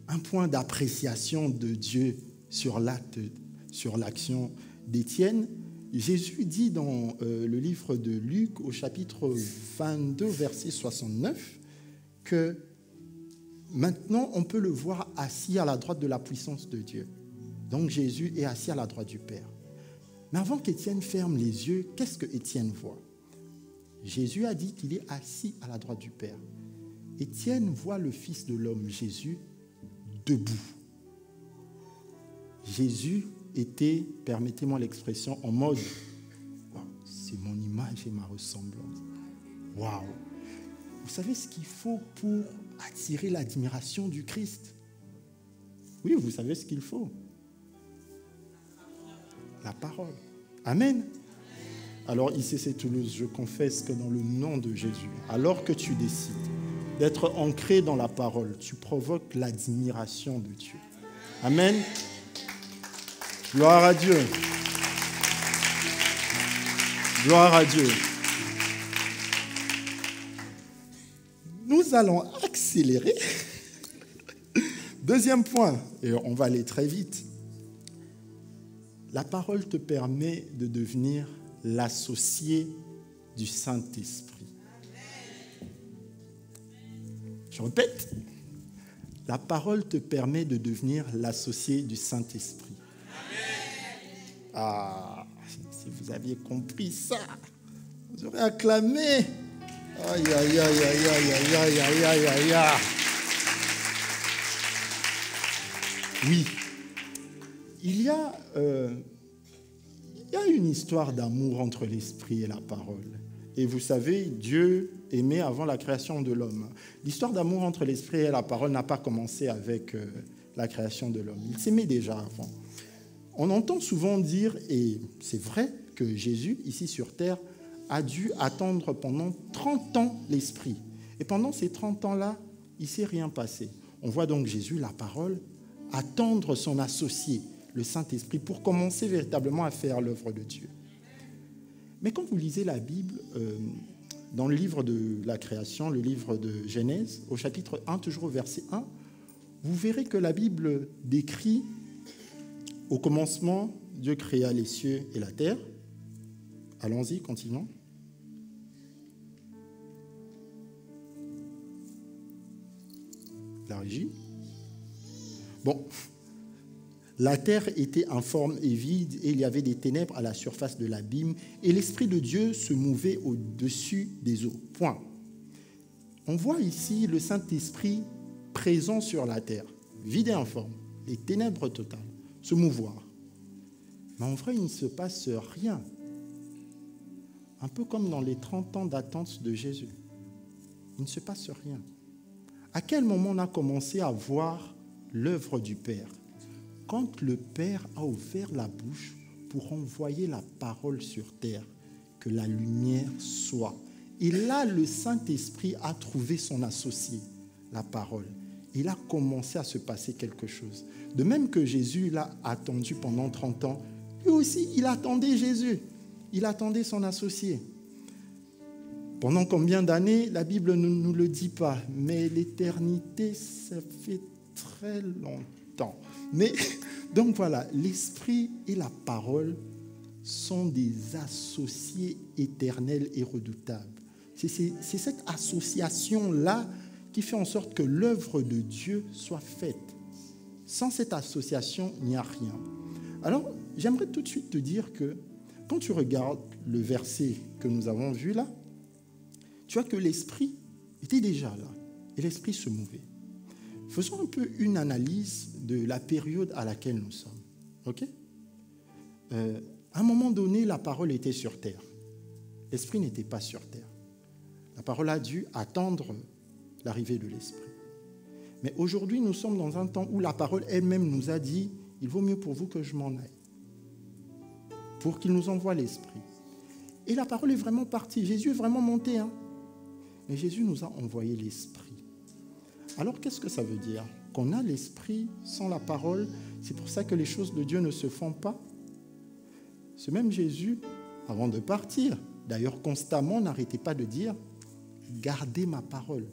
un point d'appréciation de Dieu sur l'action d'Étienne, Jésus dit dans le livre de Luc au chapitre 22, verset 69, que maintenant on peut le voir assis à la droite de la puissance de Dieu. Donc Jésus est assis à la droite du Père. Mais avant qu'Étienne ferme les yeux, qu'est-ce que Étienne voit? Jésus a dit qu'il est assis à la droite du Père. Étienne voit le Fils de l'homme, Jésus, debout. Jésus était, permettez-moi l'expression, en mode wow, « c'est mon image et ma ressemblance ». Waouh! Vous savez ce qu'il faut pour attirer l'admiration du Christ? Oui, vous savez ce qu'il faut. La parole. Amen. Alors ici c'est Toulouse, je confesse que dans le nom de Jésus, alors que tu décides d'être ancré dans la parole, tu provoques l'admiration de Dieu. Amen. Gloire à Dieu. Gloire à Dieu. Nous allons accélérer. Deuxième point, et on va aller très vite. La parole te permet de devenir l'associé du Saint-Esprit. Je répète, la parole te permet de devenir l'associé du Saint-Esprit. Ah, si vous aviez compris ça, vous aurez acclamé. Aïe, aïe, aïe, aïe, aïe, aïe, aïe, aïe, aïe, aïe. Oui, il y a une histoire d'amour entre l'esprit et la parole. Et vous savez, Dieu aimait avant la création de l'homme. L'histoire d'amour entre l'esprit et la parole n'a pas commencé avec la création de l'homme. Il s'aimait déjà avant. On entend souvent dire, et c'est vrai, que Jésus, ici sur terre, a dû attendre pendant 30 ans l'esprit. Et pendant ces 30 ans-là, il ne s'est rien passé. On voit donc Jésus, la parole, attendre son associé, le Saint-Esprit, pour commencer véritablement à faire l'œuvre de Dieu. Mais quand vous lisez la Bible, dans le livre de la création, le livre de Genèse, au chapitre 1, toujours au verset 1, vous verrez que la Bible décrit, au commencement, Dieu créa les cieux et la terre. Allons-y, continuons. La régie. Bon. La terre était informe et vide, et il y avait des ténèbres à la surface de l'abîme, et l'Esprit de Dieu se mouvait au-dessus des eaux. Point. On voit ici le Saint-Esprit présent sur la terre, vide et informe, les ténèbres totales, se mouvoir. Mais en vrai, il ne se passe rien. Un peu comme dans les 30 ans d'attente de Jésus. Il ne se passe rien. À quel moment on a commencé à voir l'œuvre du Père? Quand le Père a ouvert la bouche pour envoyer la parole sur terre, que la lumière soit. Et là, le Saint-Esprit a trouvé son associé, la parole. Il a commencé à se passer quelque chose. De même que Jésus l'a attendu pendant 30 ans, lui aussi, il attendait Jésus. Il attendait son associé. Pendant combien d'années? La Bible ne nous le dit pas, mais l'éternité, ça fait très longtemps. Mais donc voilà, l'esprit et la parole sont des associés éternels et redoutables. C'est cette association-là qui fait en sorte que l'œuvre de Dieu soit faite. Sans cette association, il n'y a rien. Alors, j'aimerais tout de suite te dire que quand tu regardes le verset que nous avons vu là, tu vois que l'esprit était déjà là et l'esprit se mouvait. Faisons un peu une analyse de la période à laquelle nous sommes. Ok? à un moment donné, la parole était sur terre. L'Esprit n'était pas sur terre. La parole a dû attendre l'arrivée de l'Esprit. Mais aujourd'hui, nous sommes dans un temps où la parole elle-même nous a dit « Il vaut mieux pour vous que je m'en aille » pour qu'il nous envoie l'Esprit. Et la parole est vraiment partie. Jésus est vraiment monté. Mais Jésus nous a envoyé l'Esprit. Alors, qu'est-ce que ça veut dire? Qu'on a l'Esprit sans la parole, c'est pour ça que les choses de Dieu ne se font pas. Ce même Jésus, avant de partir, d'ailleurs constamment, n'arrêtait pas de dire « Gardez ma parole ».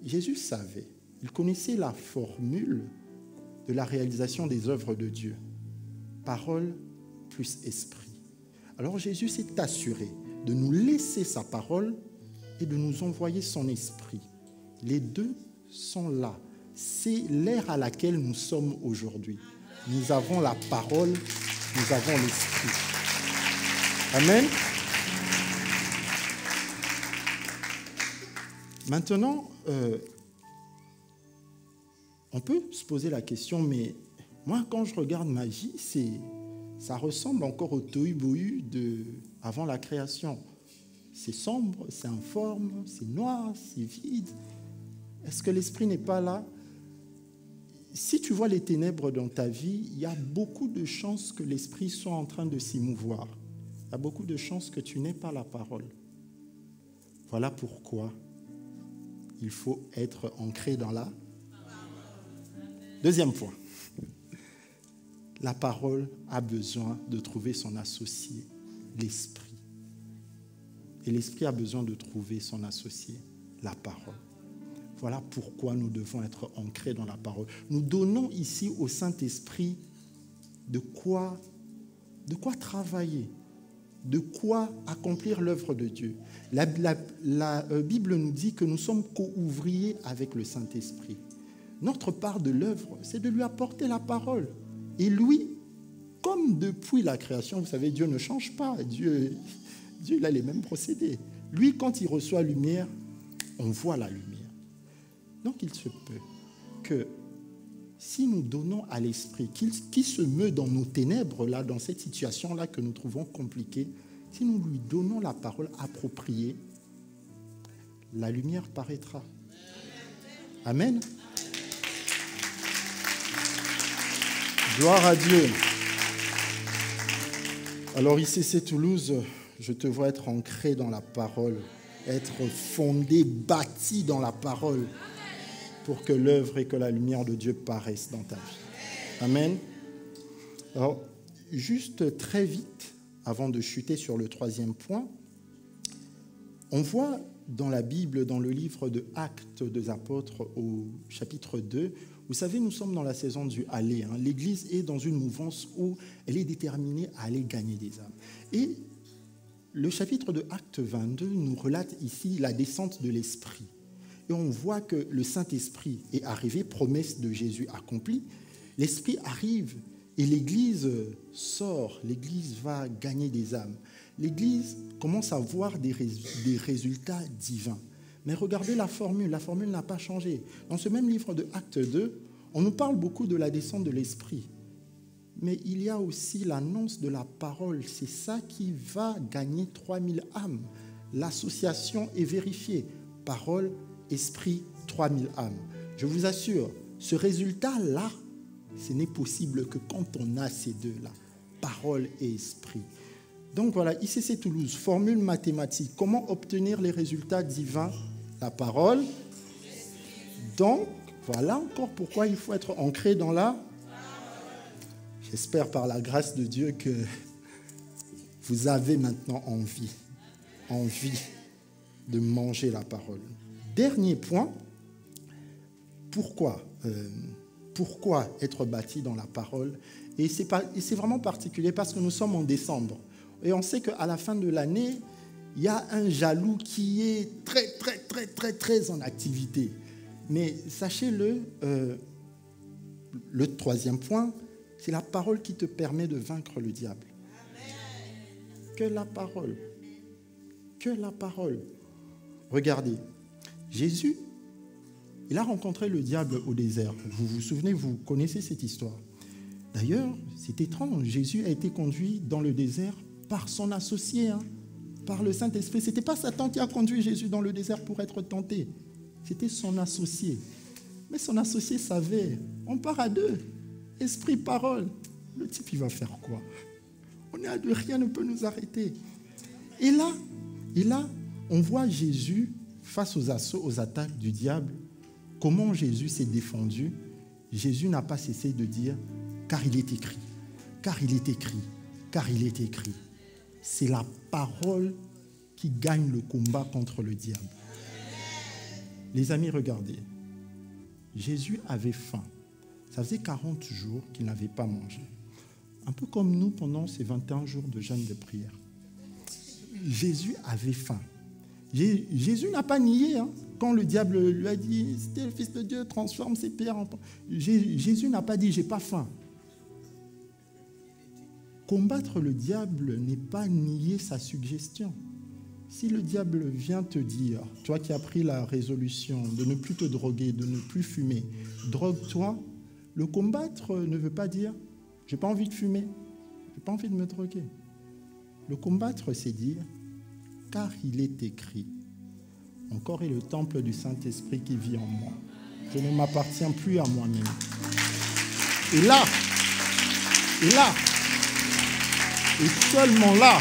Jésus savait, il connaissait la formule de la réalisation des œuvres de Dieu. Parole plus esprit. Alors Jésus s'est assuré de nous laisser sa parole et de nous envoyer son esprit. Les deux sont là. C'est l'ère à laquelle nous sommes aujourd'hui. Nous avons la parole, nous avons l'esprit. Amen. Maintenant, on peut se poser la question, mais moi, quand je regarde ma vie, ça ressemble encore au tohu-bohu avant la création. C'est sombre, c'est informe, c'est noir, c'est vide. Est-ce que l'esprit n'est pas là? Si tu vois les ténèbres dans ta vie, il y a beaucoup de chances que l'esprit soit en train de s'y mouvoir. Il y a beaucoup de chances que tu n'aies pas la parole. Voilà pourquoi il faut être ancré dans la... Deuxième point. La parole a besoin de trouver son associé, l'esprit. Et l'esprit a besoin de trouver son associé, la parole. Voilà pourquoi nous devons être ancrés dans la parole. Nous donnons ici au Saint-Esprit de quoi travailler, de quoi accomplir l'œuvre de Dieu. La Bible nous dit que nous sommes co-ouvriers avec le Saint-Esprit. Notre part de l'œuvre, c'est de lui apporter la parole. Et lui, comme depuis la création, vous savez, Dieu ne change pas. Dieu il a les mêmes procédés. Lui, quand il reçoit la lumière, on voit la lumière. Donc, il se peut que si nous donnons à l'Esprit, qui se meut dans nos ténèbres, là, dans cette situation-là que nous trouvons compliquée, si nous lui donnons la parole appropriée, la lumière paraîtra. Amen. Gloire à Dieu. Alors, ICC Toulouse, je te vois être ancré dans la parole, être fondé, bâti dans la parole, pour que l'œuvre et que la lumière de Dieu paraissent dans ta vie. Amen. Alors, juste très vite, avant de chuter sur le troisième point, on voit dans la Bible, dans le livre de Actes des Apôtres au chapitre 2, vous savez, nous sommes dans la saison du aller. L'Église est dans une mouvance où elle est déterminée à aller gagner des âmes. Et le chapitre de Actes 22 nous relate ici la descente de l'Esprit. Et on voit que le Saint-Esprit est arrivé, promesse de Jésus accomplie. L'Esprit arrive et l'Église sort, l'Église va gagner des âmes. L'Église commence à voir des résultats divins. Mais regardez la formule n'a pas changé. Dans ce même livre de Actes 2, on nous parle beaucoup de la descente de l'Esprit. Mais il y a aussi l'annonce de la parole. C'est ça qui va gagner 3000 âmes. L'association est vérifiée. Parole, esprit, 3000 âmes. Je vous assure, ce résultat-là, ce n'est possible que quand on a ces deux-là. Parole et esprit. Donc voilà, ICC Toulouse, formule mathématique. Comment obtenir les résultats divins? La parole. Donc, voilà encore pourquoi il faut être ancré dans la... J'espère par la grâce de Dieu que vous avez maintenant envie de manger la parole. Dernier point, pourquoi être bâti dans la parole? Et c'est vraiment particulier parce que nous sommes en décembre. Et on sait qu'à la fin de l'année, il y a un jaloux qui est très en activité. Mais sachez-le, le troisième point, c'est la parole qui te permet de vaincre le diable. Que la parole. Que la parole. Regardez, Jésus, il a rencontré le diable au désert. Vous vous souvenez, vous connaissez cette histoire. D'ailleurs, c'est étrange, Jésus a été conduit dans le désert par son associé, par le Saint-Esprit. Ce n'était pas Satan qui a conduit Jésus dans le désert pour être tenté. C'était son associé. Mais son associé savait, on part à deux, esprit, parole. Le type, il va faire quoi? On est à deux, rien ne peut nous arrêter. Et là, on voit Jésus face aux assauts, aux attaques du diable. Comment Jésus s'est défendu? Jésus n'a pas cessé de dire, car il est écrit, car il est écrit, car il est écrit. C'est la parole qui gagne le combat contre le diable. Les amis, regardez. Jésus avait faim. Ça faisait 40 jours qu'il n'avait pas mangé. Un peu comme nous pendant ces 21 jours de jeûne de prière. Jésus avait faim. Jésus n'a pas nié. Quand le diable lui a dit, si tu es le Fils de Dieu, transforme ces pierres en pain. Jésus n'a pas dit, j'ai pas faim. Combattre le diable n'est pas nier sa suggestion. Si le diable vient te dire, toi qui as pris la résolution de ne plus te droguer, de ne plus fumer, drogue-toi, le combattre ne veut pas dire, j'ai pas envie de fumer, j'ai pas envie de me droguer. Le combattre, c'est dire, car il est écrit, encore est le temple du Saint-Esprit qui vit en moi. Je ne m'appartiens plus à moi-même. Et là, et seulement là,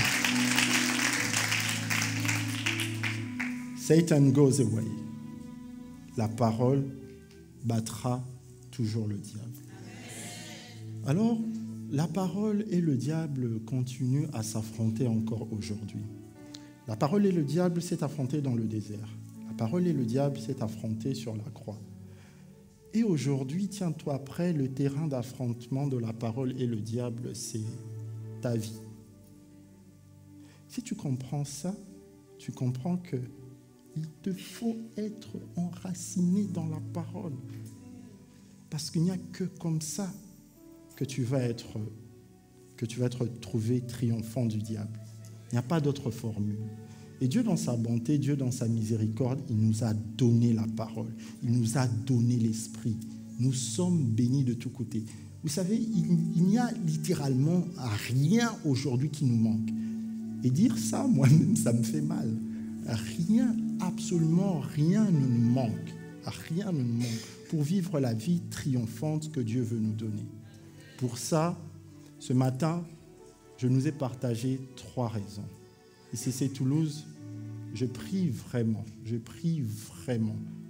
Satan goes away. La parole battra toujours le diable. Alors, la parole et le diable continuent à s'affronter encore aujourd'hui. La parole et le diable s'est affronté dans le désert. La parole et le diable s'est affronté sur la croix. Et aujourd'hui, tiens-toi prêt, le terrain d'affrontement de la parole et le diable, c'est ta vie. Si tu comprends ça, tu comprends que il te faut être enraciné dans la parole. Parce qu'il n'y a que comme ça que tu vas être trouvé triomphant du diable. Il n'y a pas d'autre formule. Et Dieu, dans sa bonté, Dieu, dans sa miséricorde, il nous a donné la parole. Il nous a donné l'esprit. Nous sommes bénis de tous côtés. Vous savez, il n'y a littéralement rien aujourd'hui qui nous manque. Et dire ça, moi-même, ça me fait mal. Rien, absolument rien ne nous manque. Rien ne nous manque pour vivre la vie triomphante que Dieu veut nous donner. Pour ça, ce matin, je nous ai partagé 3 raisons. Ici, c'est Toulouse. Je prie vraiment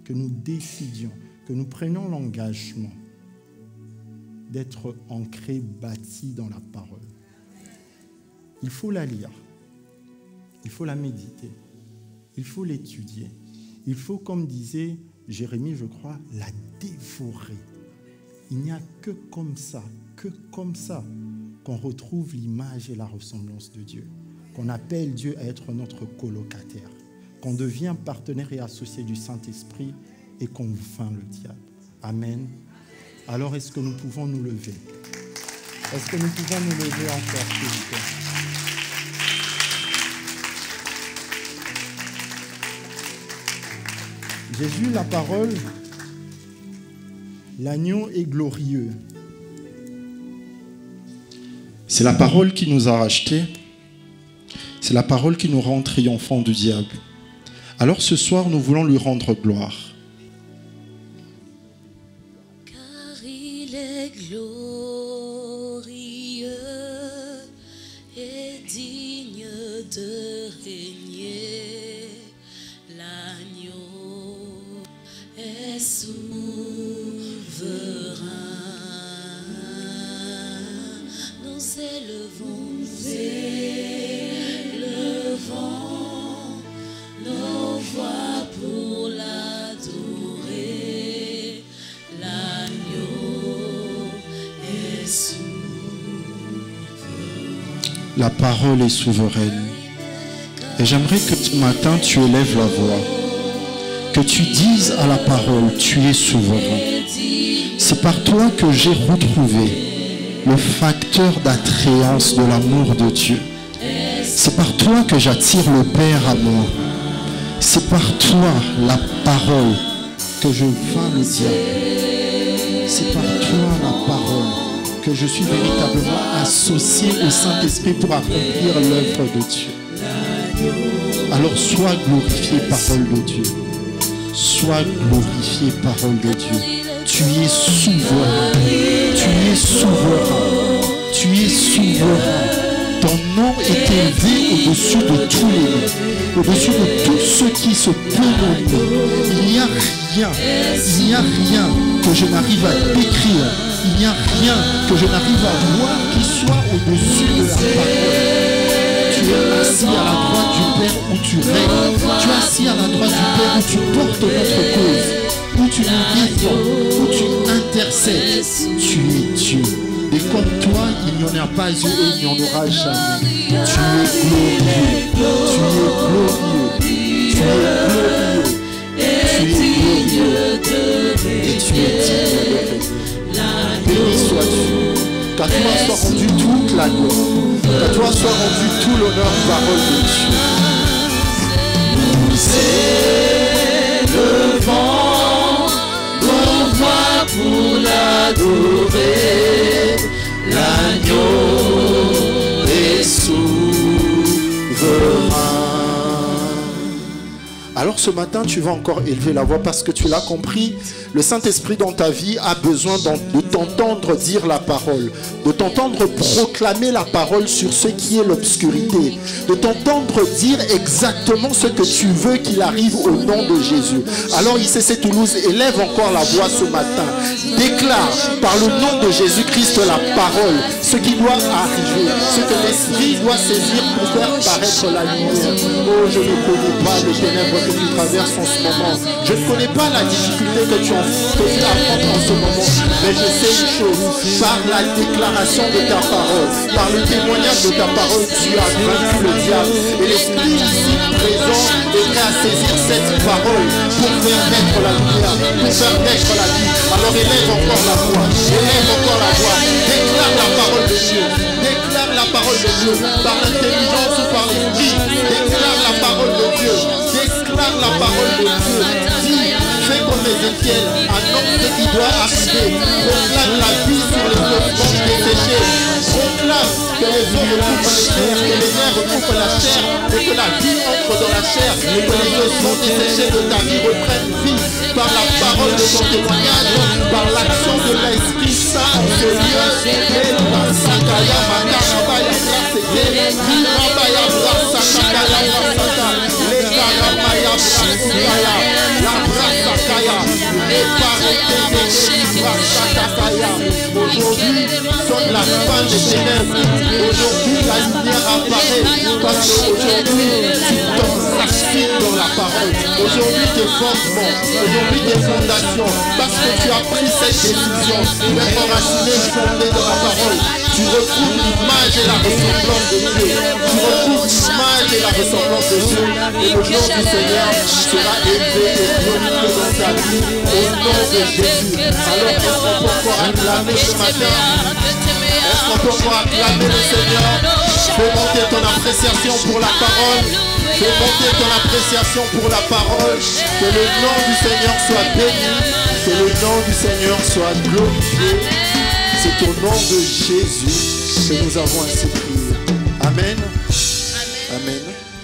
que nous décidions, que nous prenions l'engagement d'être ancrés, bâtis dans la parole. Il faut la lire. Il faut la méditer. Il faut l'étudier. Il faut, comme disait Jérémie, je crois, la dévorer. Il n'y a que comme ça qu'on retrouve l'image et la ressemblance de Dieu, qu'on appelle Dieu à être notre colocataire, qu'on devient partenaire et associé du Saint-Esprit et qu'on vainc le diable. Amen. Alors, est-ce que nous pouvons nous lever? Est-ce que nous pouvons nous lever encore, s'il vous plaît? Jésus, la parole, l'agneau est glorieux. C'est la parole qui nous a rachetés. C'est la parole qui nous rend triomphants du diable. Alors ce soir, nous voulons lui rendre gloire. Car il est glorieux et digne de régner. L'agneau est souverain. Nous élevons nos voix pour l'adorer. L'agneau est souverain. La parole est souveraine. Et j'aimerais que ce matin, tu élèves la voix. Que tu dises à la parole, tu es souverain. C'est par toi que j'ai retrouvé le facteur d'attrayance de l'amour de Dieu. C'est par toi que j'attire le Père à moi. C'est par toi, la parole, que je vainc le diable. C'est par toi, la parole, que je suis véritablement associé au Saint-Esprit pour accomplir l'œuvre de Dieu. Alors sois glorifié, parole de Dieu. Sois glorifié, parole de Dieu. Tu es souverain. Tu es souverain. Tu es souverain. Ton nom est élevé au-dessus de tous les noms, au-dessus de tout ce qui se peut nommer. Il n'y a rien que je n'arrive à décrire. Il n'y a rien que je n'arrive à voir qui soit au-dessus de la parole. Tu es assis à la droite du Père où tu règnes. Tu es assis à la droite du Père où tu portes notre cause, où tu nous défends, où tu intercèdes. Tu es Dieu. Et comme toi, il n'y en a pas eu et il n'y en aura jamais. Tu es glorieux. Tu es glorieux. Tu es glorieux. Tu es glorieux. Et tu es digne de régner. Béni sois-tu. Qu'à toi soit rendu toute la gloire. Qu'à toi soit rendu tout l'honneur, parole de Dieu. Nous élevons nos voix pour l'adorer. L'agneau est souverain. Alors ce matin, tu vas encore élever la voix parce que tu l'as compris. Le Saint-Esprit dans ta vie a besoin de t'entendre dire la parole, de t'entendre proclamer la parole sur ce qui est l'obscurité, de t'entendre dire exactement ce que tu veux qu'il arrive au nom de Jésus. Alors ICC Toulouse, élève encore la voix ce matin. Déclare par le nom de Jésus-Christ la parole, ce qui doit arriver, ce que l'Esprit doit saisir pour faire paraître la lumière. Oh, je ne connais pas les ténèbres que tu traverses en ce moment. Je ne connais pas la difficulté que tu affrontes en ce moment. Mais je sais une chose, par la déclaration de ta parole, par le témoignage de ta parole, tu as vaincu le diable. Et l'Esprit ici présent est prêt à saisir cette parole pour faire naître la lumière, pour faire naître la vie. Alors élève encore la voix, élève encore la voix. Déclare la parole de Dieu, déclare la parole de Dieu, par l'intelligence ou par l'esprit. Déclare la parole de Dieu, déclare la parole de Dieu. Dis, fais comme Ézéchiel, annonce ce qui doit arriver. Proclame la vie sur les ossements desséchés. Proclame que les os recouvrent les nerfs, que les nerfs recouvrent la chair, et que la vie entre dans la chair, et que les ossements desséchés de ta vie reprennent vie par la parole de ton témoignage, par l'action de l'Esprit Saint en ce lieu. Aujourd'hui sonne la fin des ténèbres. Aujourd'hui la lumière apparaît parce qu'aujourd'hui tu t'enracines dans la parole. Aujourd'hui tes fondements, aujourd'hui tes fondations, parce que tu as pris cette décision d'être enraciné, fondé dans la parole. Tu recouvres l'image et la ressemblance de Dieu. Tu recouvres l'image et la ressemblance de Dieu. Et le nom du Seigneur sera élevé et glorifié dans ta vie au nom de Jésus. Alors est-ce qu'on peut encore acclamer ce matin? Est-ce qu'on peut encore acclamer le Seigneur? Fais monter ton appréciation pour la parole. Fais monter ton appréciation pour la parole. Que le nom du Seigneur soit béni. Que le nom du Seigneur soit glorifié. C'est au nom de Jésus que nous avons ainsi prié. Amen. Amen.